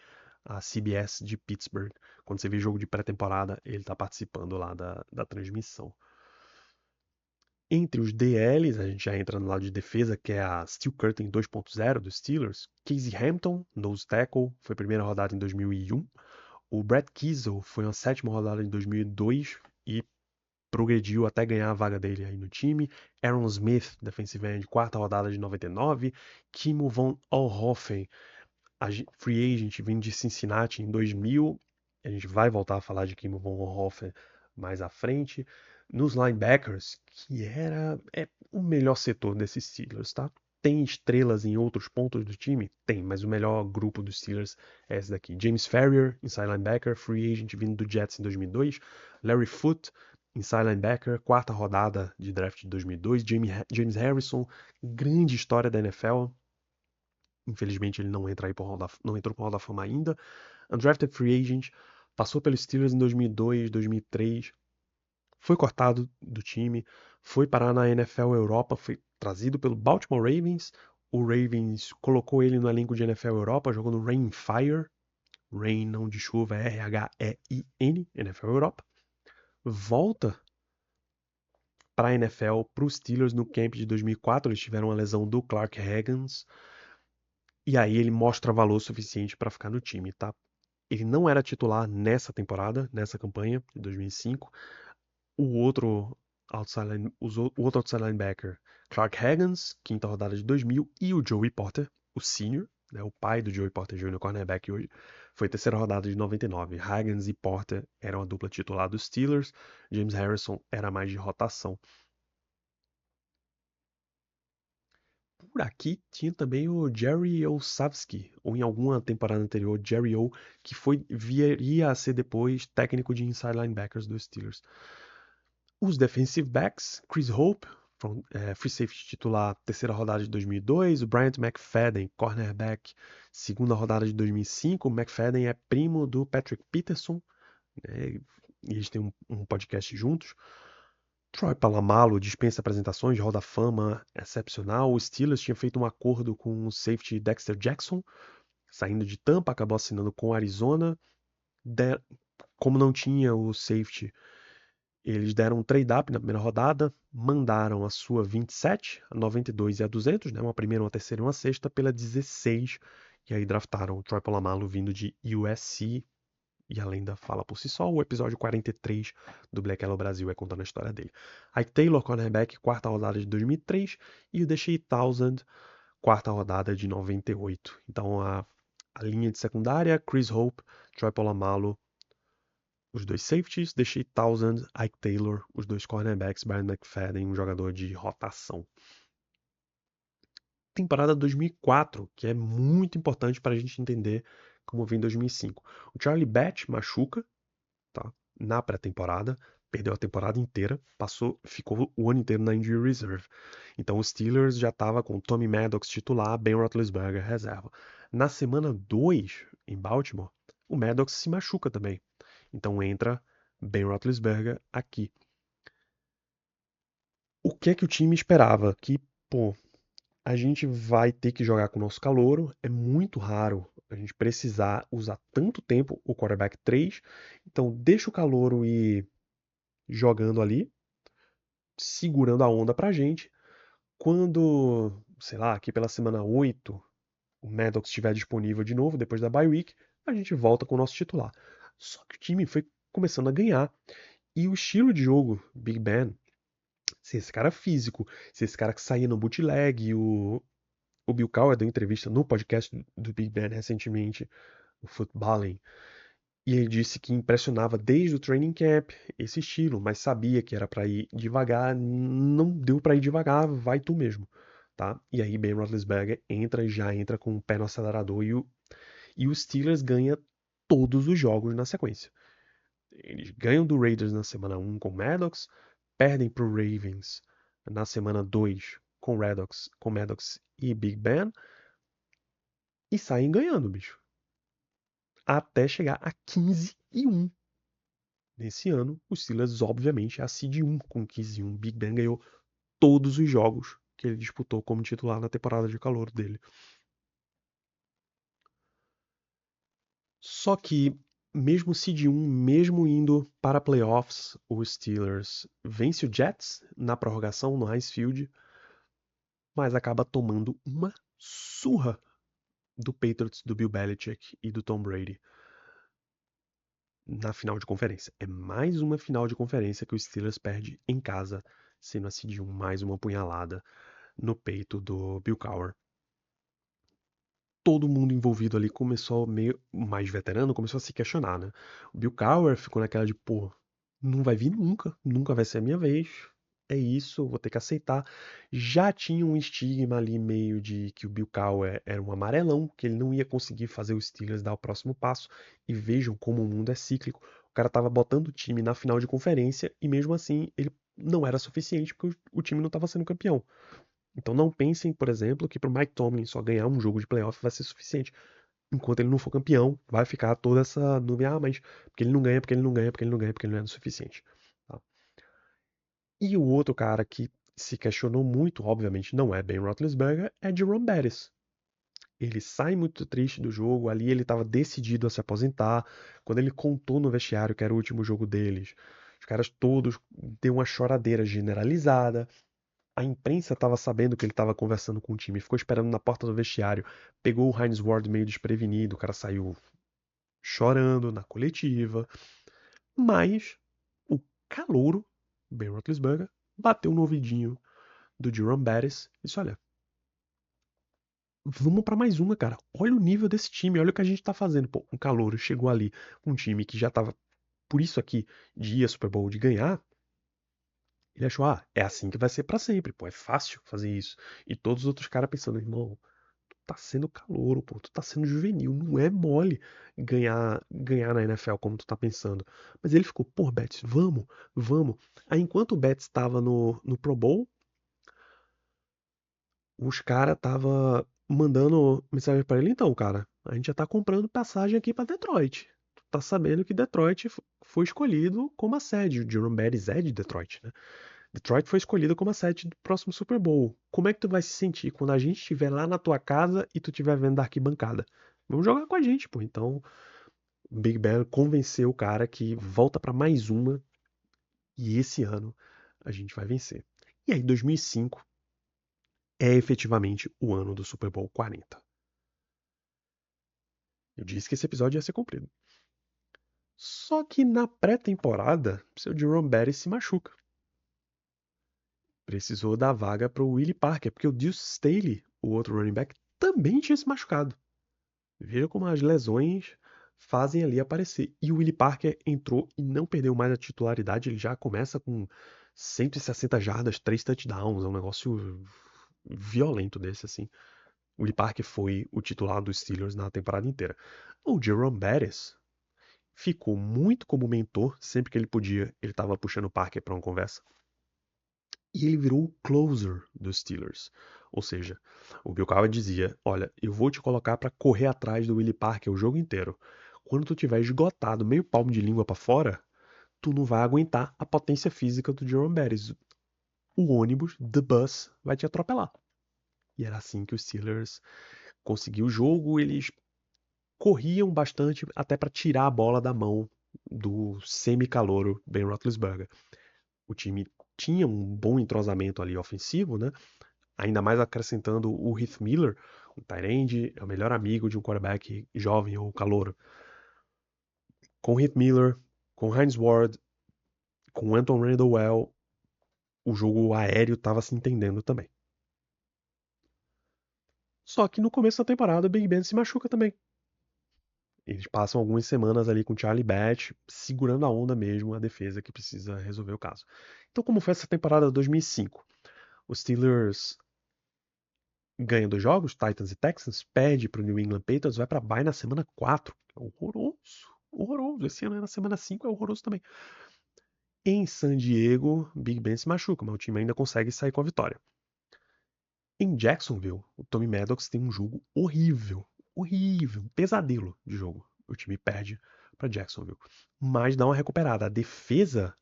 a CBS de Pittsburgh. Quando você vê jogo de pré-temporada, ele está participando lá da transmissão. Entre os DLs, a gente já entra no lado de defesa, que é a Steel Curtain 2.0 dos Steelers. Casey Hampton, nose tackle, foi primeira rodada em 2001. O Brett Kiesel foi uma sétima rodada em 2002 e progrediu até ganhar a vaga dele aí no time. Aaron Smith, defensive end, quarta rodada de 99. Kimo von Oelhoffen, free agent, vindo de Cincinnati em 2000. A gente vai voltar a falar de Kimo von Oelhoffen mais à frente. Nos linebackers, que é o melhor setor desses Steelers, tá? Tem estrelas em outros pontos do time? Tem, mas o melhor grupo dos Steelers é esse daqui. James Farrior, inside linebacker, free agent vindo do Jets em 2002. Larry Foote, inside linebacker, quarta rodada de draft de 2002. James Harrison, grande história da NFL. Infelizmente ele não entra aí não entrou para o Hall da Fama ainda. Undrafted free agent, passou pelos Steelers em 2002, 2003. Foi cortado do time, foi parar na NFL Europa, foi trazido pelo Baltimore Ravens. O Ravens colocou ele no elenco de NFL Europa, jogou no Rain Fire. Rain, não de chuva, é RHEIN, NFL Europa. Volta para a NFL, para os Steelers no camp de 2004. Eles tiveram uma lesão do Clark Haggans. E aí ele mostra valor suficiente para ficar no time, tá? Ele não era titular nessa temporada, nessa campanha de 2005. O outro o outro outside linebacker, Clark Haggans, quinta rodada de 2000, e o Joey Porter, o senior, né, o pai do Joey Porter Jr., cornerback hoje, foi terceira rodada de 99. Haggans e Porter eram a dupla titular dos Steelers, James Harrison era mais de rotação. Por aqui tinha também o Jerry Olszewski, ou em alguma temporada anterior, Jerry O, que viria a ser depois técnico de inside linebackers dos Steelers. Os defensive backs, Chris Hope, free safety titular, terceira rodada de 2002. O Bryant McFadden, cornerback, segunda rodada de 2005. O McFadden é primo do Patrick Peterson, né, e eles têm um podcast juntos. Troy Polamalu dispensa apresentações de Hall da Fama excepcional. O Steelers tinha feito um acordo com o safety Dexter Jackson, saindo de Tampa, acabou assinando com o Arizona. Como não tinha o safety, eles deram um trade-up na primeira rodada, mandaram a sua 27, a 92 e a 200, né, uma primeira, uma terceira e uma sexta, pela 16, e aí draftaram o Troy Polamalu vindo de USC, e a lenda fala por si só. O episódio 43 do Black Yellow Brasil é contando a história dele. Ike Taylor, cornerback, quarta rodada de 2003, e o Deshae Townsend, quarta rodada de 98. Então a linha de secundária, Chris Hope, Troy Polamalu, os dois safeties, Deshae Townsend, Ike Taylor, os dois cornerbacks, Brian McFadden, um jogador de rotação. Temporada 2004, que é muito importante para a gente entender como vem 2005. O Charlie Batch machuca, tá, na pré-temporada, perdeu a temporada inteira, ficou o ano inteiro na injury reserve. Então o Steelers já estava com Tommy Maddox titular, Ben Roethlisberger reserva. Na semana 2, em Baltimore, o Maddox se machuca também. Então entra Ben Roethlisberger aqui. O que é que o time esperava? Que, pô, a gente vai ter que jogar com o nosso calouro. É muito raro a gente precisar usar tanto tempo o quarterback 3. Então deixa o calouro ir jogando ali, segurando a onda pra gente. Quando, sei lá, aqui pela semana 8, o Maddox estiver disponível de novo, depois da bye week, a gente volta com o nosso titular. Só que o time foi começando a ganhar. E o estilo de jogo Big Ben Se esse cara é físico, se esse cara que saía no bootleg, o Bill Cowher deu entrevista no podcast do Big Ben recentemente, o Footballing, e ele disse que impressionava desde o training camp esse estilo, mas sabia que era pra ir devagar, não deu pra ir devagar, vai tu mesmo, tá? E aí Ben Roethlisberger já entra com o pé no acelerador e o Steelers ganha todos os jogos na sequência. Eles ganham do Raiders na semana 1 com Maddox, perdem pro Ravens na semana 2 com Maddox e Big Ben e saem ganhando, bicho. Até chegar a 15-1. Nesse ano, o Steelers, obviamente, é a seed 1 com 15-1. Big Ben ganhou todos os jogos que ele disputou como titular na temporada de calor dele. Só que, mesmo seed 1, mesmo indo para playoffs, os Steelers vence o Jets na prorrogação no Heinz Field, mas acaba tomando uma surra do Patriots, do Bill Belichick e do Tom Brady na final de conferência. É mais uma final de conferência que o Steelers perde em casa, sendo a seed 1 mais uma punhalada no peito do Bill Cowher. Todo mundo envolvido ali começou meio mais veterano, começou a se questionar, né? O Bill Cowher ficou naquela de, pô, não vai vir nunca, nunca vai ser a minha vez. É isso, vou ter que aceitar. Já tinha um estigma ali meio de que o Bill Cowher era um amarelão, que ele não ia conseguir fazer os Steelers dar o próximo passo. E vejam como o mundo é cíclico. O cara tava botando o time na final de conferência e mesmo assim ele não era suficiente porque o time não estava sendo campeão. Então não pensem, por exemplo, que para o Mike Tomlin só ganhar um jogo de playoff vai ser suficiente. Enquanto ele não for campeão, vai ficar toda essa nuvem, mas porque ele não ganha, porque ele não ganha, porque ele não ganha, porque ele não é o suficiente. Tá? E o outro cara que se questionou muito, obviamente não é Ben Roethlisberger, é Jerome Bettis. Ele sai muito triste do jogo, ali ele estava decidido a se aposentar. Quando ele contou no vestiário que era o último jogo deles, os caras todos deu uma choradeira generalizada. A imprensa estava sabendo que ele estava conversando com o time, ficou esperando na porta do vestiário, pegou o Heinz Ward meio desprevenido, o cara saiu chorando na coletiva, mas o calouro, Ben Roethlisberger, bateu no ouvidinho do Jerome Bettis e disse, olha, vamos para mais uma, cara, olha o nível desse time, olha o que a gente tá fazendo, pô, um calouro chegou ali, um time que já tava, por isso aqui, de ir a Super Bowl, de ganhar, ele achou, é assim que vai ser para sempre, pô, é fácil fazer isso. E todos os outros caras pensando, irmão, tá sendo calouro, pô, tu tá sendo juvenil, não é mole ganhar na NFL como tu tá pensando. Mas ele ficou, pô, Betts, vamos, vamos. Aí enquanto o Betts estava no Pro Bowl, os caras tava mandando mensagem pra ele, então, cara, a gente já tá comprando passagem aqui pra Detroit. Tu tá sabendo que Detroit foi escolhido como a sede. O Jerome Bettis é de Detroit, né? Detroit foi escolhida como a sede do próximo Super Bowl. Como é que tu vai se sentir quando a gente estiver lá na tua casa e tu estiver vendo da arquibancada? Vamos jogar com a gente, pô. Então, o Big Ben convenceu o cara que volta pra mais uma e esse ano a gente vai vencer. E aí, 2005 é efetivamente o ano do Super Bowl 40. Eu disse que esse episódio ia ser comprido. Só que na pré-temporada, seu Jerome Bettis se machuca. Precisou dar vaga para o Willie Parker, porque o Deuce Staley, o outro running back, também tinha se machucado. Veja como as lesões fazem ali aparecer. E o Willie Parker entrou e não perdeu mais a titularidade. Ele já começa com 160 jardas, 3 touchdowns. É um negócio violento desse, assim. O Willie Parker foi o titular dos Steelers na temporada inteira. O Jerome Bettis ficou muito como mentor. Sempre que ele podia, ele estava puxando o Parker para uma conversa. E ele virou o closer dos Steelers. Ou seja, o Bill Cowher dizia, olha, eu vou te colocar para correr atrás do Willie Parker o jogo inteiro. Quando tu tiver esgotado, meio palmo de língua para fora, tu não vai aguentar a potência física do Jerome Bettis. O ônibus, the bus, vai te atropelar. E era assim que os Steelers conseguiam o jogo, eles corriam bastante até para tirar a bola da mão do semi-calouro Ben Roethlisberger. O time tinha um bom entrosamento ali ofensivo, né? Ainda mais acrescentando o Heath Miller, um tight end, é o melhor amigo de um quarterback jovem ou calouro. Com o Heath Miller, com o Heinz Ward, com o Anton Randall, o jogo aéreo estava se entendendo também. Só que no começo da temporada o Big Ben se machuca também. Eles passam algumas semanas ali com o Charlie Batch, segurando a onda mesmo, a defesa que precisa resolver o caso. Então, como foi essa temporada de 2005? Os Steelers ganham 2 jogos, Titans e Texans, perde para o New England Patriots, vai para bye na semana 4. É horroroso, horroroso. Esse ano é na semana 5, é horroroso também. Em San Diego, Big Ben se machuca, mas o time ainda consegue sair com a vitória. Em Jacksonville, o Tommy Maddox tem um jogo horrível, horrível, um pesadelo de jogo. O time perde para Jacksonville, mas dá uma recuperada. A defesa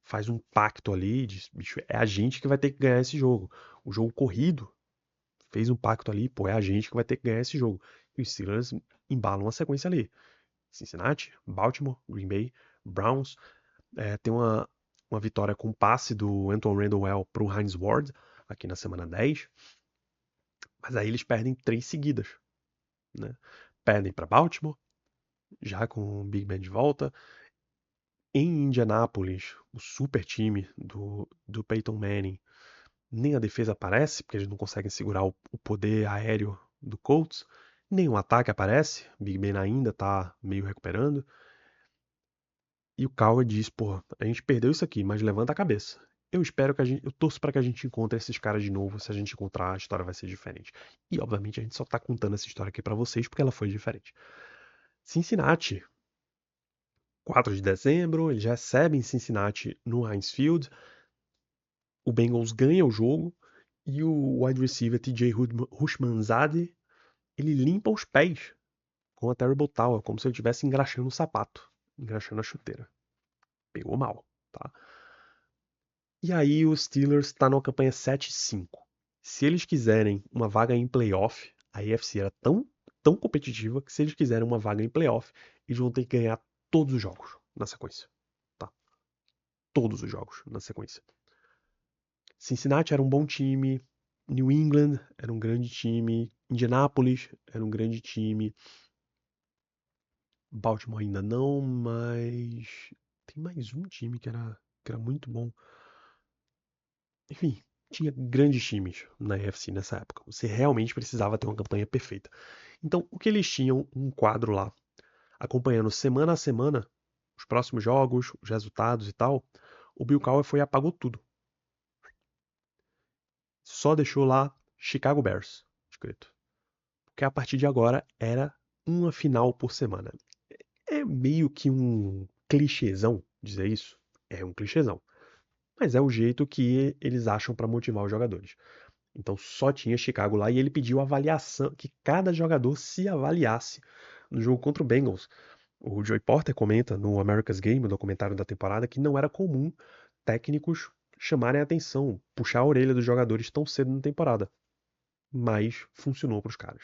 faz um pacto ali, diz, bicho, é a gente que vai ter que ganhar esse jogo. O jogo corrido fez um pacto ali, pô, é a gente que vai ter que ganhar esse jogo. E os Steelers embalam uma sequência ali. Cincinnati, Baltimore, Green Bay, Browns. Tem uma vitória com passe do Anton Randall para o Hines Ward, aqui na semana 10. Mas aí eles perdem 3 seguidas, né? Perdem para Baltimore, já com o Big Ben de volta. Em Indianápolis, o super time do Peyton Manning, nem a defesa aparece, porque eles não conseguem segurar o poder aéreo do Colts. Nem o ataque aparece, Big Ben ainda tá meio recuperando. E o Cowher diz, pô, a gente perdeu isso aqui, mas levanta a cabeça. Eu espero que eu torço para que a gente encontre esses caras de novo. Se a gente encontrar, a história vai ser diferente. E obviamente a gente só tá contando essa história aqui para vocês porque ela foi diferente. Cincinnati, 4 de dezembro, eles recebem Cincinnati no Heinz Field. O Bengals ganha o jogo e o wide receiver TJ Houshmandzadeh, ele limpa os pés com a Terrible Towel, como se ele estivesse engraxando o sapato, engraxando a chuteira. Pegou mal, tá? E aí o Steelers está numa campanha 7-5. Se eles quiserem uma vaga em playoff, a AFC era tão competitiva que se eles quiserem uma vaga em playoff, eles vão ter que ganhar todos os jogos na sequência. Tá? Todos os jogos na sequência. Cincinnati era um bom time, New England era um grande time, Indianapolis era um grande time, Baltimore ainda não, mas tem mais um time que era muito bom. Enfim, tinha grandes times na AFC nessa época. Você realmente precisava ter uma campanha perfeita. Então, o que eles tinham? Um quadro lá, acompanhando semana a semana os próximos jogos, os resultados e tal. O Bill Cowher foi e apagou tudo. Só deixou lá Chicago Bears escrito. Porque a partir de agora era uma final por semana. É meio que um clichêzão dizer isso. É um clichêzão. Mas é o jeito que eles acham para motivar os jogadores. Então só tinha Chicago lá e ele pediu avaliação, que cada jogador se avaliasse no jogo contra o Bengals. O Joey Porter comenta no America's Game, no documentário da temporada, que não era comum técnicos chamarem a atenção, puxar a orelha dos jogadores tão cedo na temporada. Mas funcionou para os caras.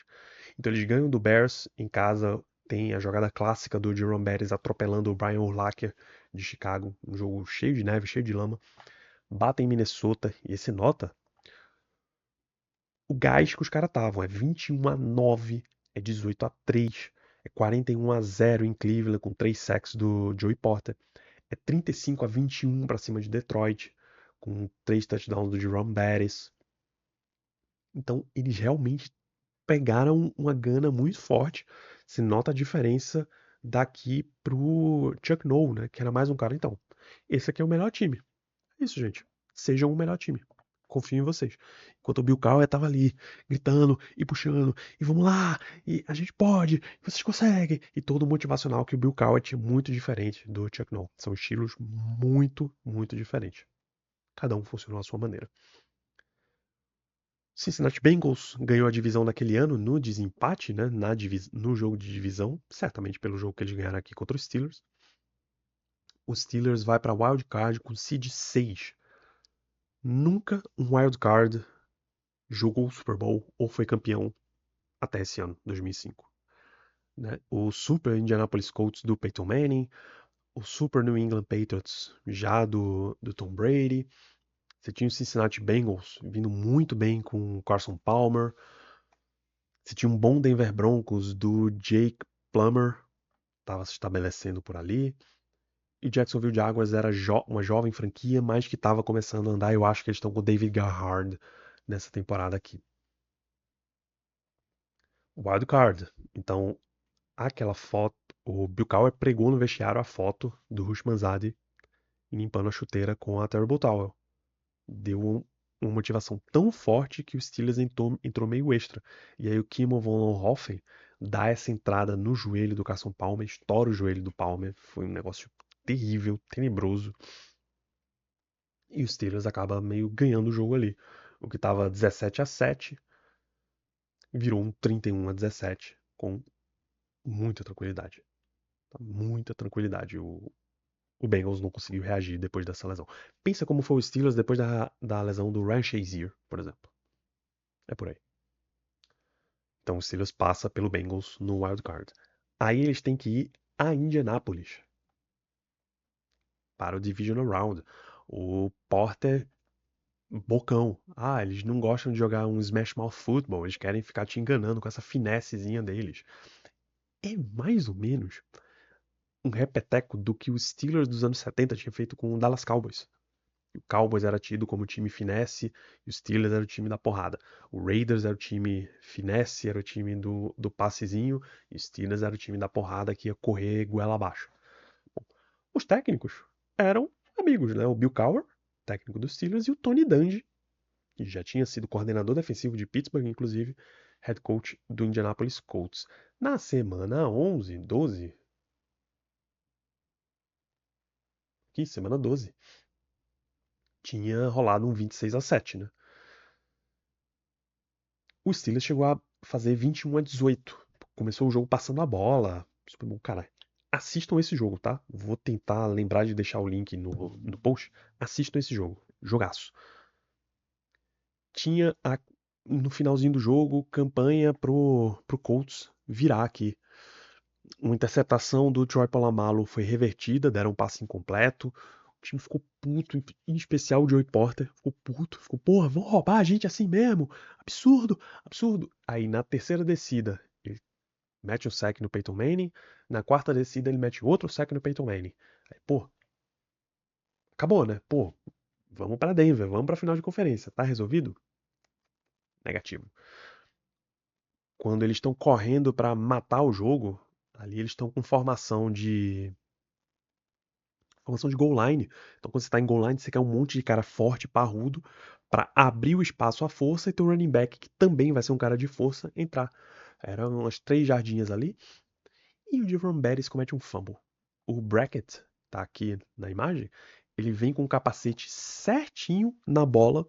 Então eles ganham do Bears em casa, tem a jogada clássica do Jerome Bettis atropelando o Brian Urlacher de Chicago, um jogo cheio de neve, cheio de lama. Batem em Minnesota e esse nota o gás que os caras estavam. É 21-9, é 18-3, é 41-0 em Cleveland com 3 sacks do Joey Porter. É 35-21 para cima de Detroit, com 3 touchdowns do Jerome Bettis. Então, eles realmente pegaram uma gana muito forte. Se nota a diferença daqui pro Chuck Noll, né? Que era mais um cara. Então, esse aqui é o melhor time. É isso, gente. Sejam o melhor time. Confio em vocês. Enquanto o Bill Cowher tava ali, gritando e puxando, e vamos lá, e a gente pode, e vocês conseguem. E todo o motivacional que o Bill Cowher tinha muito diferente do Chuck Noll. São estilos muito, muito diferentes. Cada um funcionou à sua maneira. Cincinnati Bengals ganhou a divisão daquele ano no desempate, né, no jogo de divisão, certamente pelo jogo que eles ganharam aqui contra os Steelers. Os Steelers vai para Wild Card com seed 6. Nunca um Wild Card jogou o Super Bowl ou foi campeão até esse ano, 2005. Né? O Super Indianapolis Colts do Peyton Manning, o Super New England Patriots já do Tom Brady. Você tinha o Cincinnati Bengals vindo muito bem com o Carson Palmer. Você tinha um bom Denver Broncos do Jake Plummer, estava se estabelecendo por ali. E o Jacksonville Jaguars era uma jovem franquia, mas que estava começando a andar. Eu acho que eles estão com o David Garrard nessa temporada aqui. Wild Card. Então, aquela foto, o Bill Cowher pregou no vestiário a foto do Rush Manzardi limpando a chuteira com a Terrible Towel. Deu uma motivação tão forte que o Steelers entrou meio extra. E aí o Kimo von Lohoffen dá essa entrada no joelho do Carson Palmer, estoura o joelho do Palmer. Foi um negócio terrível, tenebroso. E o Steelers acaba meio ganhando o jogo ali. O que estava 17-7 virou um 31-17 com muita tranquilidade. Muita tranquilidade. O Bengals não conseguiu reagir depois dessa lesão. Pensa como foi o Steelers depois da lesão do Ryan Shazier, por exemplo. É por aí. Então o Steelers passa pelo Bengals no Wild Card. Aí eles têm que ir a Indianápolis para o Divisional Round. O Porter, bocão. Ah, eles não gostam de jogar um Smash Mouth Football. Eles querem ficar te enganando com essa finessezinha deles. É mais ou menos um repeteco do que os Steelers dos anos 70 tinha feito com o Dallas Cowboys. O Cowboys era tido como time finesse e os Steelers era o time da porrada. O Raiders era o time finesse, era o time do passezinho, e os Steelers era o time da porrada que ia correr goela abaixo. Bom, os técnicos eram amigos, né? O Bill Cowher, técnico dos Steelers, e o Tony Dungy, que já tinha sido coordenador defensivo de Pittsburgh, inclusive head coach do Indianapolis Colts. Na semana 11, 12, que semana 12, tinha rolado um 26-7, né? O Steelers chegou a fazer 21-18. Começou o jogo passando a bola. Super bom, cara. Assistam esse jogo, tá? Vou tentar lembrar de deixar o link no post. Assistam esse jogo. Jogaço. Tinha no finalzinho do jogo campanha pro Colts virar aqui. Uma interceptação do Troy Polamalu foi revertida, deram um passe incompleto. O time ficou puto, em especial o Joey Porter. Ficou puto, ficou, porra, vão roubar a gente assim mesmo. Absurdo, absurdo. Aí na terceira descida, ele mete um sack no Peyton Manning. Na quarta descida, ele mete outro sack no Peyton Manning. Aí, pô, acabou, né? Pô, vamos pra Denver, vamos pra final de conferência. Tá resolvido? Negativo. Quando eles estão correndo pra matar o jogo, ali eles estão com formação de goal line. Então, quando você tá em goal line, você quer um monte de cara forte, parrudo, pra abrir o espaço à força e teu running back, que também vai ser um cara de força, entrar. Eram umas 3 jardinhas ali. E o Javon Bettis comete um fumble. O Brackett, tá aqui na imagem, ele vem com o capacete certinho na bola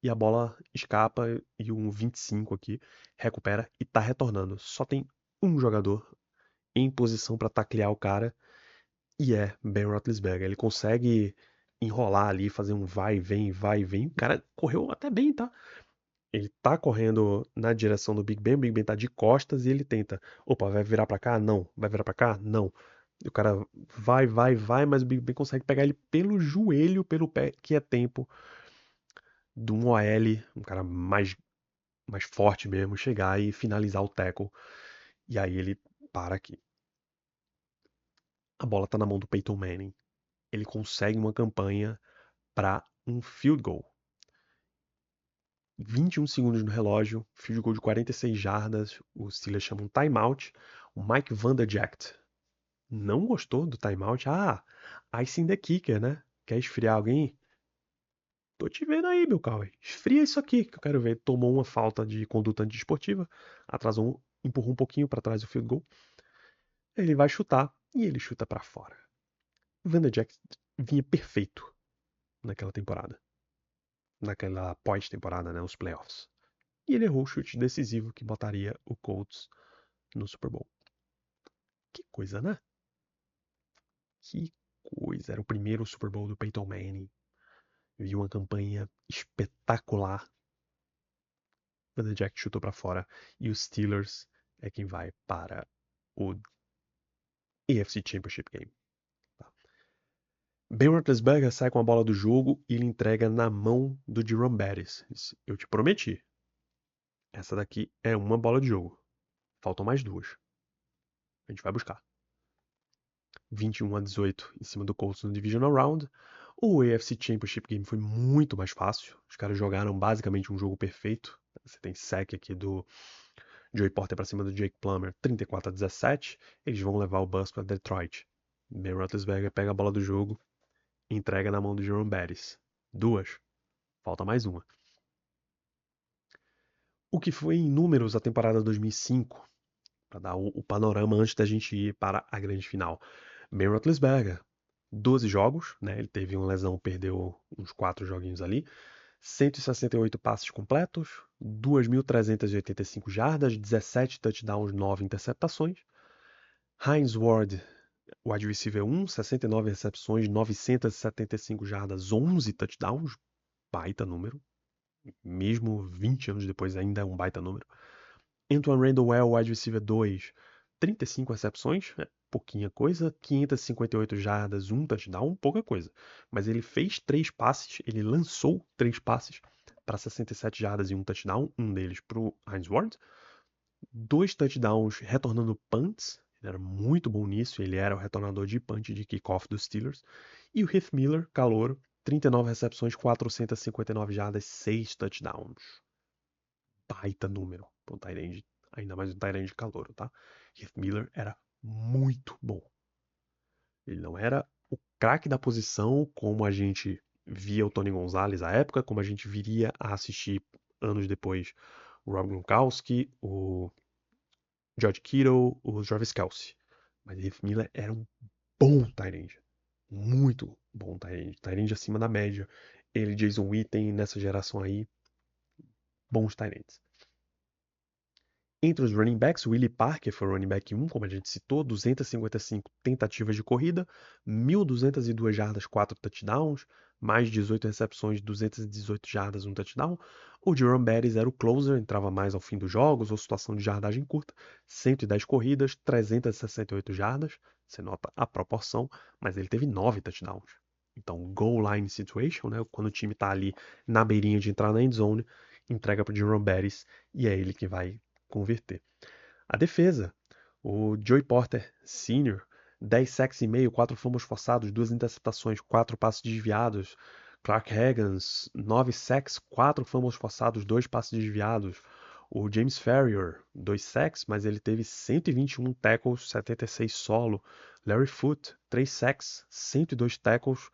e a bola escapa e um 25 aqui recupera e tá retornando. Só tem um jogador em posição para taclear o cara e é Ben Roethlisberger. Ele consegue enrolar ali, fazer um vai e vem, vai e vem. O cara correu até bem, tá? Ele tá correndo na direção do Big Ben, o Big Ben tá de costas e ele tenta. Opa, vai virar pra cá? Não. Vai virar pra cá? Não. E o cara vai, vai, vai, mas o Big Ben consegue pegar ele pelo joelho, pelo pé, que é tempo de um OL, um cara mais forte mesmo, chegar e finalizar o tackle. E aí ele para aqui. A bola tá na mão do Peyton Manning. Ele consegue uma campanha para um field goal. 21 segundos no relógio, field goal de 46 jardas, o Steelers chama um timeout. O Mike Vanderjagt não gostou do timeout. Ah, icing the kicker, né? Quer esfriar alguém? Tô te vendo aí, meu Cauê. Esfria isso aqui que eu quero ver. Tomou uma falta de conduta antidesportiva, atrasou, empurrou um pouquinho para trás do field goal. Ele vai chutar e ele chuta para fora. O Vanderjagt vinha perfeito naquela temporada. Naquela pós-temporada, né? Os playoffs. E ele errou o chute decisivo que botaria o Colts no Super Bowl. Que coisa, né? Que coisa. Era o primeiro Super Bowl do Peyton Manning. Vi uma campanha espetacular. O Jack chutou para fora. E os Steelers é quem vai para o AFC Championship Game. Tá? Ben Roethlisberger sai com a bola do jogo e ele entrega na mão do Jerome Bettis. Eu te prometi. Essa daqui é uma bola de jogo. Faltam mais duas. A gente vai buscar. 21-18 em cima do Colts no Divisional Round. O AFC Championship Game foi muito mais fácil. Os caras jogaram basicamente um jogo perfeito. Você tem sack aqui do Joey Porter para cima do Jake Plummer, 34-17. Eles vão levar o bus para Detroit. Ben Roethlisberger pega a bola do jogo e entrega na mão do Jerome Bettis. 2. Falta mais uma. O que foi em números a temporada 2005, para dar o panorama antes da gente ir para a grande final. Ben Roethlisberger, 12 jogos, né? Ele teve uma lesão, perdeu uns 4 joguinhos ali. 168 passes completos, 2.385 jardas, 17 touchdowns, 9 interceptações. Hines Ward, wide receiver 1, 69 recepções, 975 jardas, 11 touchdowns. Baita número. Mesmo 20 anos depois ainda é um baita número. Antoine Randall, wide receiver 2, 35 recepções, pouquinha coisa, 558 jardas, 1 touchdown, pouca coisa. Mas ele fez 3 passes, ele lançou 3 passes para 67 jardas e 1 touchdown, um deles para o Hines Ward. 2 touchdowns retornando punts, ele era muito bom nisso, ele era o retornador de punt de kickoff dos Steelers. E o Heath Miller, calouro, 39 recepções, 459 jardas, 6 touchdowns. Baita número para um tight end, ainda mais um tight end de calouro, tá? Heath Miller era muito bom. Ele não era o craque da posição como a gente via o Tony Gonzalez à época, como a gente viria a assistir anos depois o Rob Gronkowski, o George Kittle, o Travis Kelce. Mas Heath Miller era um bom tight end. Muito bom tight end. Tight end acima da média. Ele, Jason Witten, nessa geração aí, bons tight ends. Entre os running backs, Willie Parker foi o running back 1, como a gente citou, 255 tentativas de corrida, 1.202 jardas, 4 touchdowns, mais 18 recepções, 218 jardas, 1 touchdown. O Jerome Bettis era o closer, entrava mais ao fim dos jogos ou situação de jardagem curta, 110 corridas, 368 jardas, você nota a proporção, mas ele teve 9 touchdowns. Então, goal line situation, né, quando o time está ali na beirinha de entrar na end zone, entrega para o Jerome Bettis e é ele que vai converter. A defesa, o Joey Porter Sr., 10 sacks e meio, 4 fumbles forçados, 2 interceptações, 4 passes desviados. Clark Higgins, 9 sacks, 4 fumbles forçados, 2 passes desviados. O James Farrior, 2 sacks, mas ele teve 121 tackles, 76 solo. Larry Foote, 3 sacks, 102 tackles,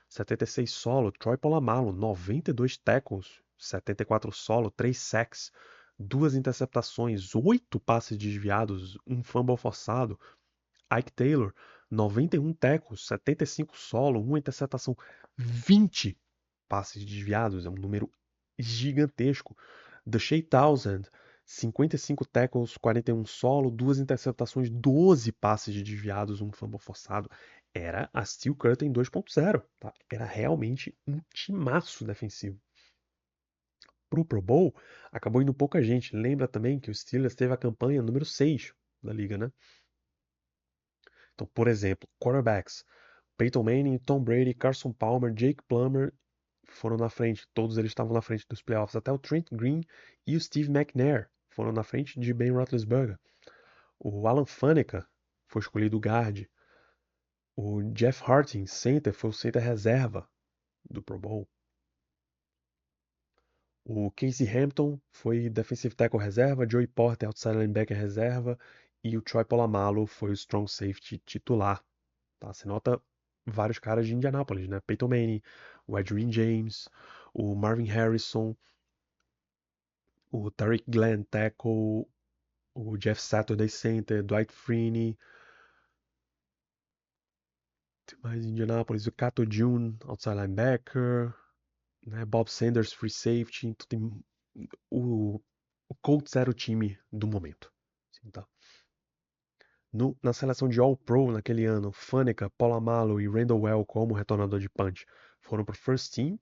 76 solo. Troy Polamalu, 92 tackles, 74 solo, 3 sacks, 2 interceptações, 8 passes desviados, um fumble forçado. Ike Taylor, 91 tackles, 75 solo, 1 interceptação, 20 passes desviados, é um número gigantesco. Shea Townsend, 55 tackles, 41 solo, 2 interceptações, 12 passes desviados, um fumble forçado. Era a Steel Curtain 2.0, tá? Era realmente um timaço defensivo. Pro Pro Bowl, acabou indo pouca gente. Lembra também que o Steelers teve a campanha número 6 da liga, né? Então, por exemplo, quarterbacks, Peyton Manning, Tom Brady, Carson Palmer, Jake Plummer foram na frente. Todos eles estavam na frente dos playoffs. Até o Trent Green e o Steve McNair foram na frente de Ben Roethlisberger. O Alan Faneca foi escolhido guard. O Jeff Hartin, center, foi o center reserva do Pro Bowl. O Casey Hampton foi defensive tackle reserva, Joey Porter outside linebacker reserva e o Troy Polamalu foi o strong safety titular. Tá? Você nota vários caras de Indianápolis, né? Peyton Manning, o Edwin James, o Marvin Harrison, o Tariq Glenn tackle, o Jeff Saturday center, Dwight Freeney, tem mais Indianápolis, o Cato Dune outside linebacker, né? Bob Sanders free safety, então tem o Colts era o time do momento. Assim, tá? Na seleção de All-Pro naquele ano, Faneca, Polamalu e Randall Well como retornador de punch foram para o First Team.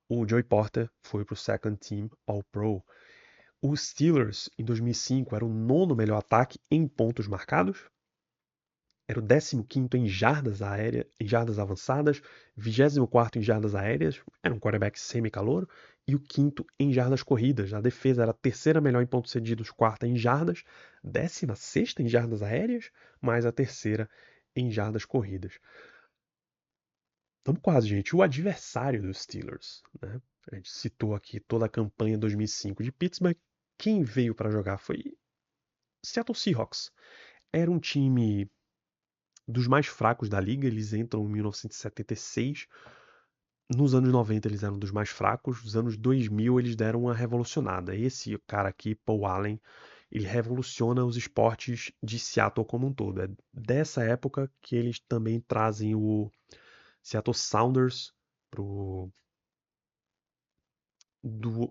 O Joey Porter foi para o Second Team All-Pro. Os Steelers, em 2005, era o 9º melhor ataque em pontos marcados. Era o 15º em jardas aéreas, em jardas avançadas, 24º em jardas aéreas, era um quarterback semi-calouro, e o 5º em jardas corridas. A defesa era a 3ª melhor em pontos cedidos, 4ª em jardas, 16ª em jardas aéreas, mas a 3ª em jardas corridas. Estamos quase, gente. O adversário dos Steelers, né? A gente citou aqui toda a campanha 2005 de Pittsburgh. Quem veio para jogar foi Seattle Seahawks. Era um time dos mais fracos da liga. Eles entram em 1976. Nos anos 90 eles eram dos mais fracos. Nos anos 2000 eles deram uma revolucionada. Esse cara aqui, Paul Allen, ele revoluciona os esportes de Seattle como um todo. É dessa época que eles também trazem o Seattle Sounders pro,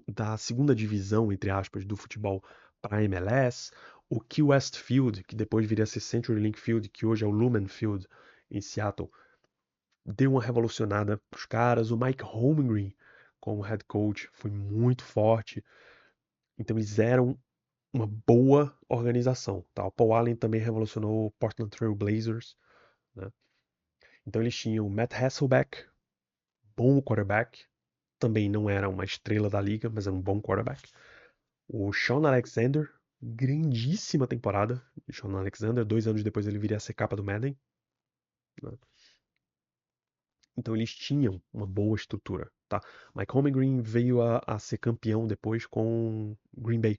da segunda divisão, entre aspas, do futebol para a MLS. O Key West Field, que depois viria a ser CenturyLink Field, que hoje é o Lumen Field em Seattle, deu uma revolucionada para os caras. O Mike Holmgren, como head coach, foi muito forte. Então eles eram uma boa organização. Tá? O Paul Allen também revolucionou o Portland Trail Blazers. Né? Então eles tinham o Matt Hasselbeck, bom quarterback. Também não era uma estrela da liga, mas era um bom quarterback. O Shaun Alexander, grandíssima temporada. O Shaun Alexander, 2 anos depois ele viria a ser capa do Madden. Né? Então eles tinham uma boa estrutura. Tá? Mike Holmgren veio a ser campeão depois com Green Bay.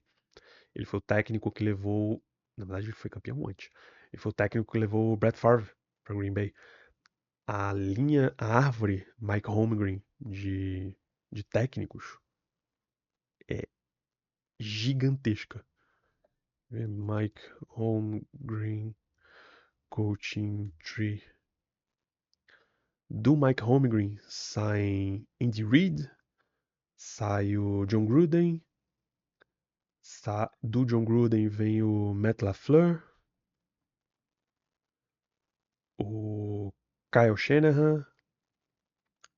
Ele foi o técnico que levou. Na verdade, ele foi campeão antes. Ele foi o técnico que levou o Brett Favre para Green Bay. A árvore Mike Holmgren de técnicos é gigantesca. Mike Holmgren Coaching Tree. Do Mike Holmgren saem Andy Reid, sai o John Gruden, do John Gruden vem o Matt LaFleur, o Kyle Shanahan,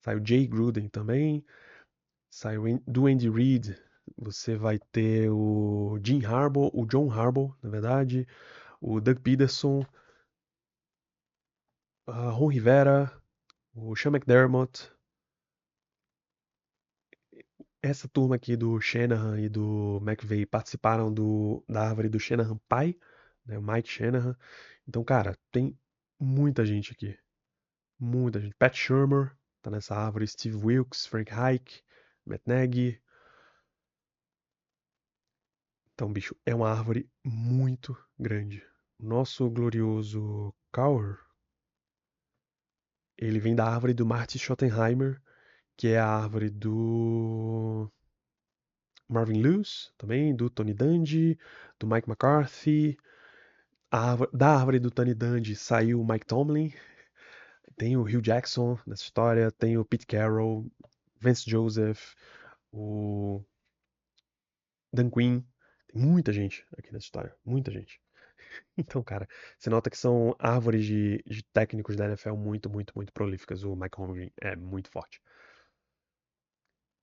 sai o Jay Gruden também, sai do Andy Reid, você vai ter o Jim Harbaugh, o John Harbaugh, na verdade, o Doug Peterson, a Ron Rivera, o Sean McDermott. Essa turma aqui do Shanahan e do McVay participaram da árvore do Shanahan pai, né, o Mike Shanahan. Então, cara, tem muita gente aqui. Muita gente. Pat Shurmur tá nessa árvore, Steve Wilkes, Frank Reich, Matt Nagy. Então, bicho, é uma árvore muito grande. O nosso glorioso Cowher, ele vem da árvore do Marty Schottenheimer, que é a árvore do Marvin Lewis, também, do Tony Dungy, do Mike McCarthy. Da árvore do Tony Dungy saiu o Mike Tomlin. Tem o Hugh Jackson nessa história, tem o Pete Carroll, Vance Joseph, o Dan Quinn. Tem muita gente aqui nessa história, muita gente. Então, cara, você nota que são árvores de técnicos da NFL muito, muito, muito prolíficas. O Mike Holmgren é muito forte.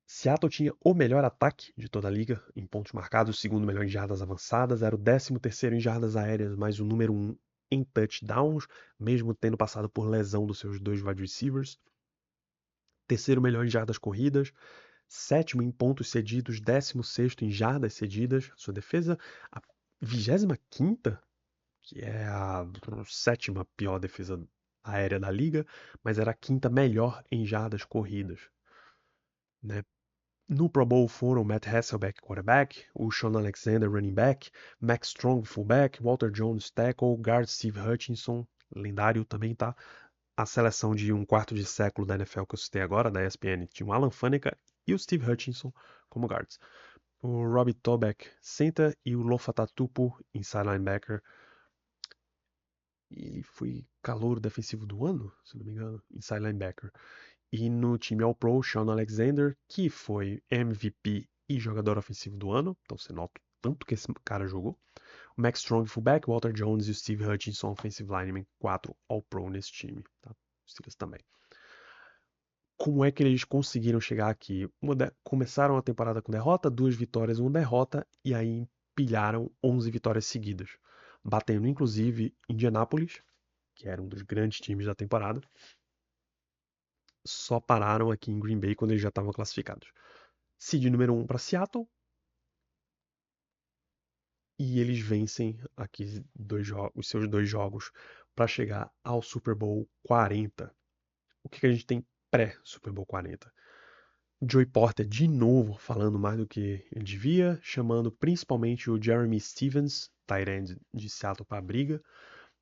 Seattle tinha o melhor ataque de toda a liga em pontos marcados, o segundo melhor em jardas avançadas, era o 13º em jardas aéreas, mas o número 1 em touchdowns, mesmo tendo passado por lesão dos seus dois wide receivers. Terceiro melhor em jardas corridas, sétimo em pontos cedidos, 16º em jardas cedidas. Sua defesa, a 25ª, que é a sétima pior defesa aérea da liga, mas era a quinta melhor em jardas corridas. Né? No Pro Bowl foram Matt Hasselbeck, quarterback, o Shaun Alexander, running back, Max Strong, fullback, Walter Jones, tackle, guard Steve Hutchinson, lendário também, tá? A seleção de um quarto de século da NFL que eu citei agora, da ESPN, tinha o Alan Faneca e o Steve Hutchinson como guards. O Robbie Tobeck, center, e o Lofa Tatupu, inside linebacker. E foi calouro defensivo do ano, se não me engano, inside linebacker. E no time All-Pro, Shaun Alexander, que foi MVP e jogador ofensivo do ano. Então você nota o tanto que esse cara jogou. O Max Strong, fullback, Walter Jones e o Steve Hutchinson, offensive lineman, 4 All-Pro nesse time. Tá? Os Steelers também. Como é que eles conseguiram chegar aqui? Começaram a temporada com derrota, 2 vitórias, 1 derrota, e aí empilharam 11 vitórias seguidas. Batendo inclusive Indianapolis, que era um dos grandes times da temporada. Só pararam aqui em Green Bay quando eles já estavam classificados. Seed número 1 para Seattle. e eles vencem aqui os seus dois jogos para chegar ao Super Bowl 40. O que a gente tem pré-Super Bowl 40? Joey Porter de novo falando mais do que ele devia, chamando principalmente o Jeremy Stevens, tight end de Seattle, para briga.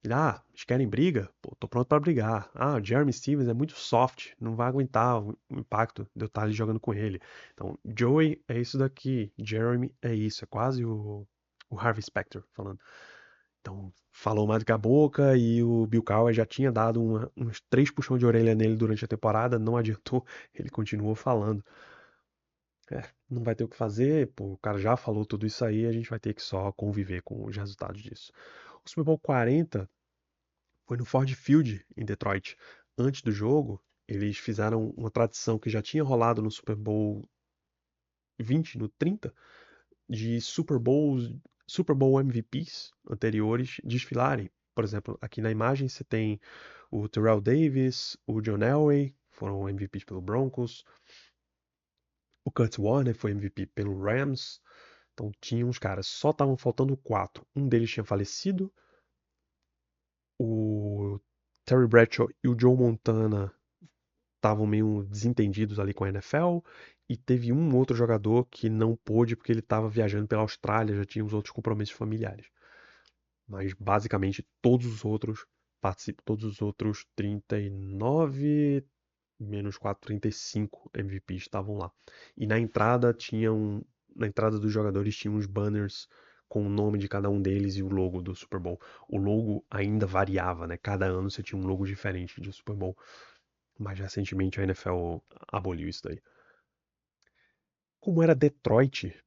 Ele, eles querem briga? Pô, tô pronto pra brigar. O Jeremy Stevens é muito soft, não vai aguentar o impacto de eu estar ali jogando com ele. Então, Joey é isso daqui, Jeremy é isso, é quase o Harvey Specter falando. Então, falou mais do que a boca e o Bill Cowher já tinha dado uns 3 puxões de orelha nele durante a temporada, não adiantou, ele continuou falando. Não vai ter o que fazer, pô, o cara já falou tudo isso aí, a gente vai ter que só conviver com os resultados disso. O Super Bowl 40 foi no Ford Field, em Detroit. Antes do jogo, eles fizeram uma tradição que já tinha rolado no Super Bowl 20, no 30, de Super Bowl MVPs anteriores desfilarem. Por exemplo, aqui na imagem você tem o Terrell Davis, o John Elway, foram MVPs pelo Broncos. O Kurt Warner foi MVP pelo Rams. Então tinha uns caras, só estavam faltando 4. Um deles tinha falecido. O Terry Bradshaw e o Joe Montana estavam meio desentendidos ali com a NFL. E teve um outro jogador que não pôde porque ele estava viajando pela Austrália, já tinha os outros compromissos familiares. Mas basicamente todos os outros participam, todos os outros 39 menos 4, 35 MVPs estavam lá. E na entrada dos jogadores tinha uns banners com o nome de cada um deles e o logo do Super Bowl. O logo ainda variava, né? Cada ano você tinha um logo diferente de Super Bowl. Mas recentemente a NFL aboliu isso daí. Como era Detroit,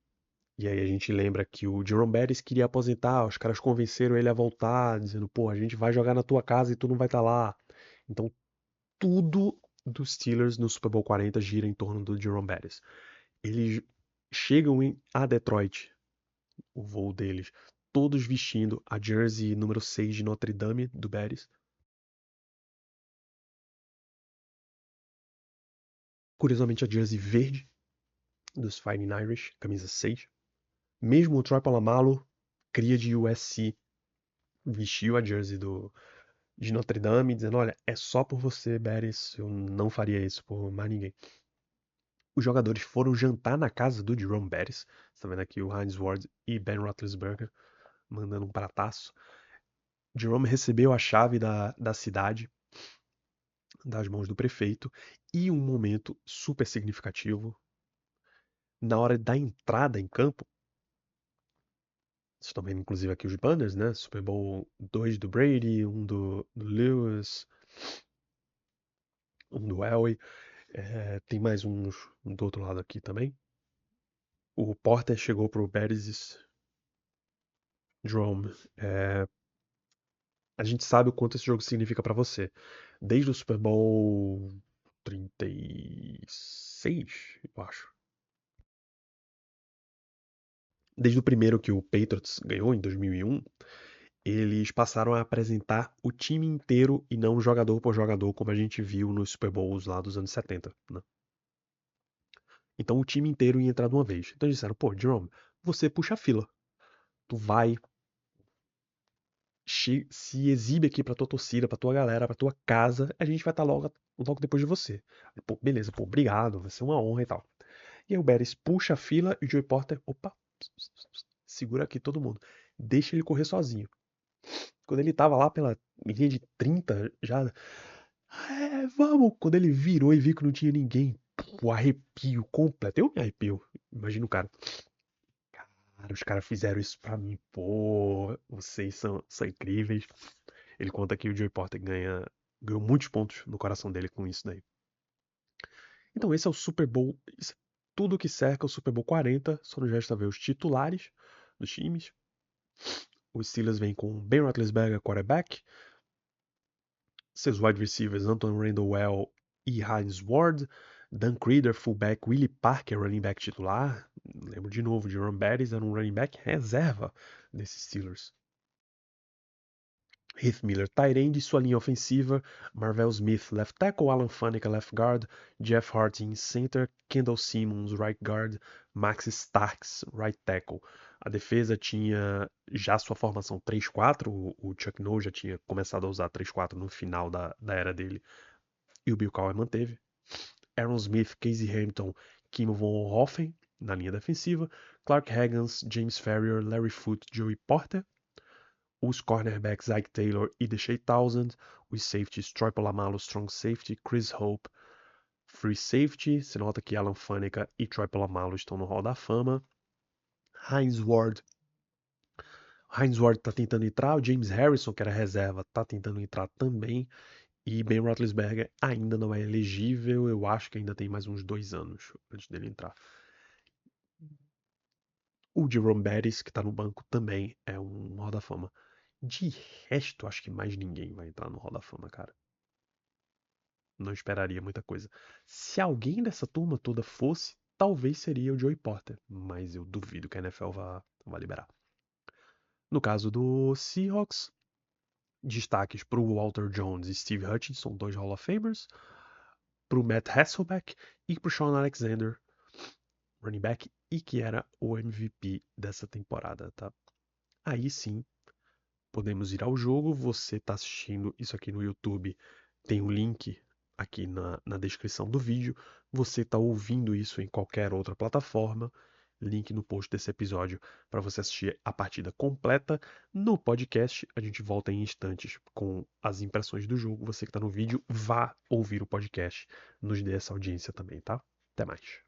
e aí a gente lembra que o Jerome Bettis queria aposentar, os caras convenceram ele a voltar, dizendo, pô, a gente vai jogar na tua casa e tu não vai estar lá. Então tudo dos Steelers no Super Bowl 40 gira em torno do Jerome Bettis. Eles chegam a Detroit, o voo deles, todos vestindo a jersey número 6 de Notre Dame do Bettis. Curiosamente, a jersey verde dos Fighting Irish, camisa 6. Mesmo o Troy Polamalu, cria de USC, vestiu a jersey de Notre Dame, dizendo: olha, é só por você, Bettis, eu não faria isso por mais ninguém. Os jogadores foram jantar na casa do Jerome Bettis. Você tá vendo aqui o Hines Ward e Ben Roethlisberger mandando um prataço. Jerome recebeu a chave da cidade das mãos do prefeito e um momento super significativo na hora da entrada em campo. Vocês estão vendo inclusive aqui os banners, né? Super Bowl 2 do Brady, um do Lewis, um do Elway. Tem mais uns do outro lado aqui também. O Porter chegou pro Bettis. Jerome, a gente sabe o quanto esse jogo significa pra você. Desde o Super Bowl 36, eu acho. Desde o primeiro que o Patriots ganhou, em 2001, eles passaram a apresentar o time inteiro e não jogador por jogador, como a gente viu nos Super Bowls lá dos anos 70, né? Então o time inteiro ia entrar de uma vez. Então eles disseram, pô, Jerome, você puxa a fila. Tu vai, se exibe aqui pra tua torcida, pra tua galera, pra tua casa, a gente vai estar logo depois de você. Pô, beleza, pô, obrigado, vai ser uma honra e tal. E aí o Beres puxa a fila e o Joey Porter, opa, segura aqui todo mundo. Deixa ele correr sozinho. Quando ele tava lá pela linha de 30, já. Vamos! Quando ele virou e viu que não tinha ninguém, o arrepio completo. Eu me arrepio. Imagina o cara. Cara, os caras fizeram isso pra mim. Pô, vocês são incríveis. Ele conta que o Joey Porter ganhou muitos pontos no coração dele com isso daí. Então esse é o Super Bowl. Isso é tudo que cerca o Super Bowl 40. Só nos resta ver os titulares dos times. Os Steelers vêm com Ben Roethlisberger, quarterback. Seus wide receivers Anton Randall e Hines Ward. Dan Creeder, fullback. Willie Parker, running back titular. Lembro de novo, Jerome Bettis era um running back reserva desses Steelers. Heath Miller, tight end, sua linha ofensiva, Marvel Smith, left tackle, Alan Faneca, left guard, Jeff Harty, center, Kendall Simmons, right guard, Max Starks, right tackle. A defesa tinha já sua formação 3-4, o Chuck Noll já tinha começado a usar 3-4 no final da era dele, e o Bill Cowher manteve. Aaron Smith, Casey Hampton, Kim Von Hoffen na linha defensiva, Clark Haggans, James Farrior, Larry Foote, Joey Porter, os cornerbacks Ike Taylor e Deshae Townsend, os safeties Troy Polamalu, strong safety, Chris Hope, free safety, se nota que Alan Faneca e Troy Polamalu estão no Hall da Fama, Hines Ward tá tentando entrar, o James Harrison, que era reserva, tá tentando entrar também, e Ben Roethlisberger ainda não é elegível, eu acho que ainda tem mais uns 2 anos antes dele entrar. O Jerome Bettis, que tá no banco, também é um Hall da Fama. De resto, acho que mais ninguém vai entrar no Hall da Fama, cara. Não esperaria muita coisa. Se alguém dessa turma toda fosse, talvez seria o Joey Porter, mas eu duvido que a NFL vá liberar. No caso do Seahawks, destaques para o Walter Jones e Steve Hutchinson, 2 Hall of Famers, para o Matt Hasselbeck e para o Sean Alexander, running back, e que era o MVP dessa temporada, tá? Aí sim, podemos ir ao jogo. Você está assistindo isso aqui no YouTube, tem o link aqui na descrição do vídeo. Você está ouvindo isso em qualquer outra plataforma, link no post desse episódio para você assistir a partida completa. No podcast, a gente volta em instantes com as impressões do jogo. Você que está no vídeo, vá ouvir o podcast. Nos dê essa audiência também, tá? Até mais.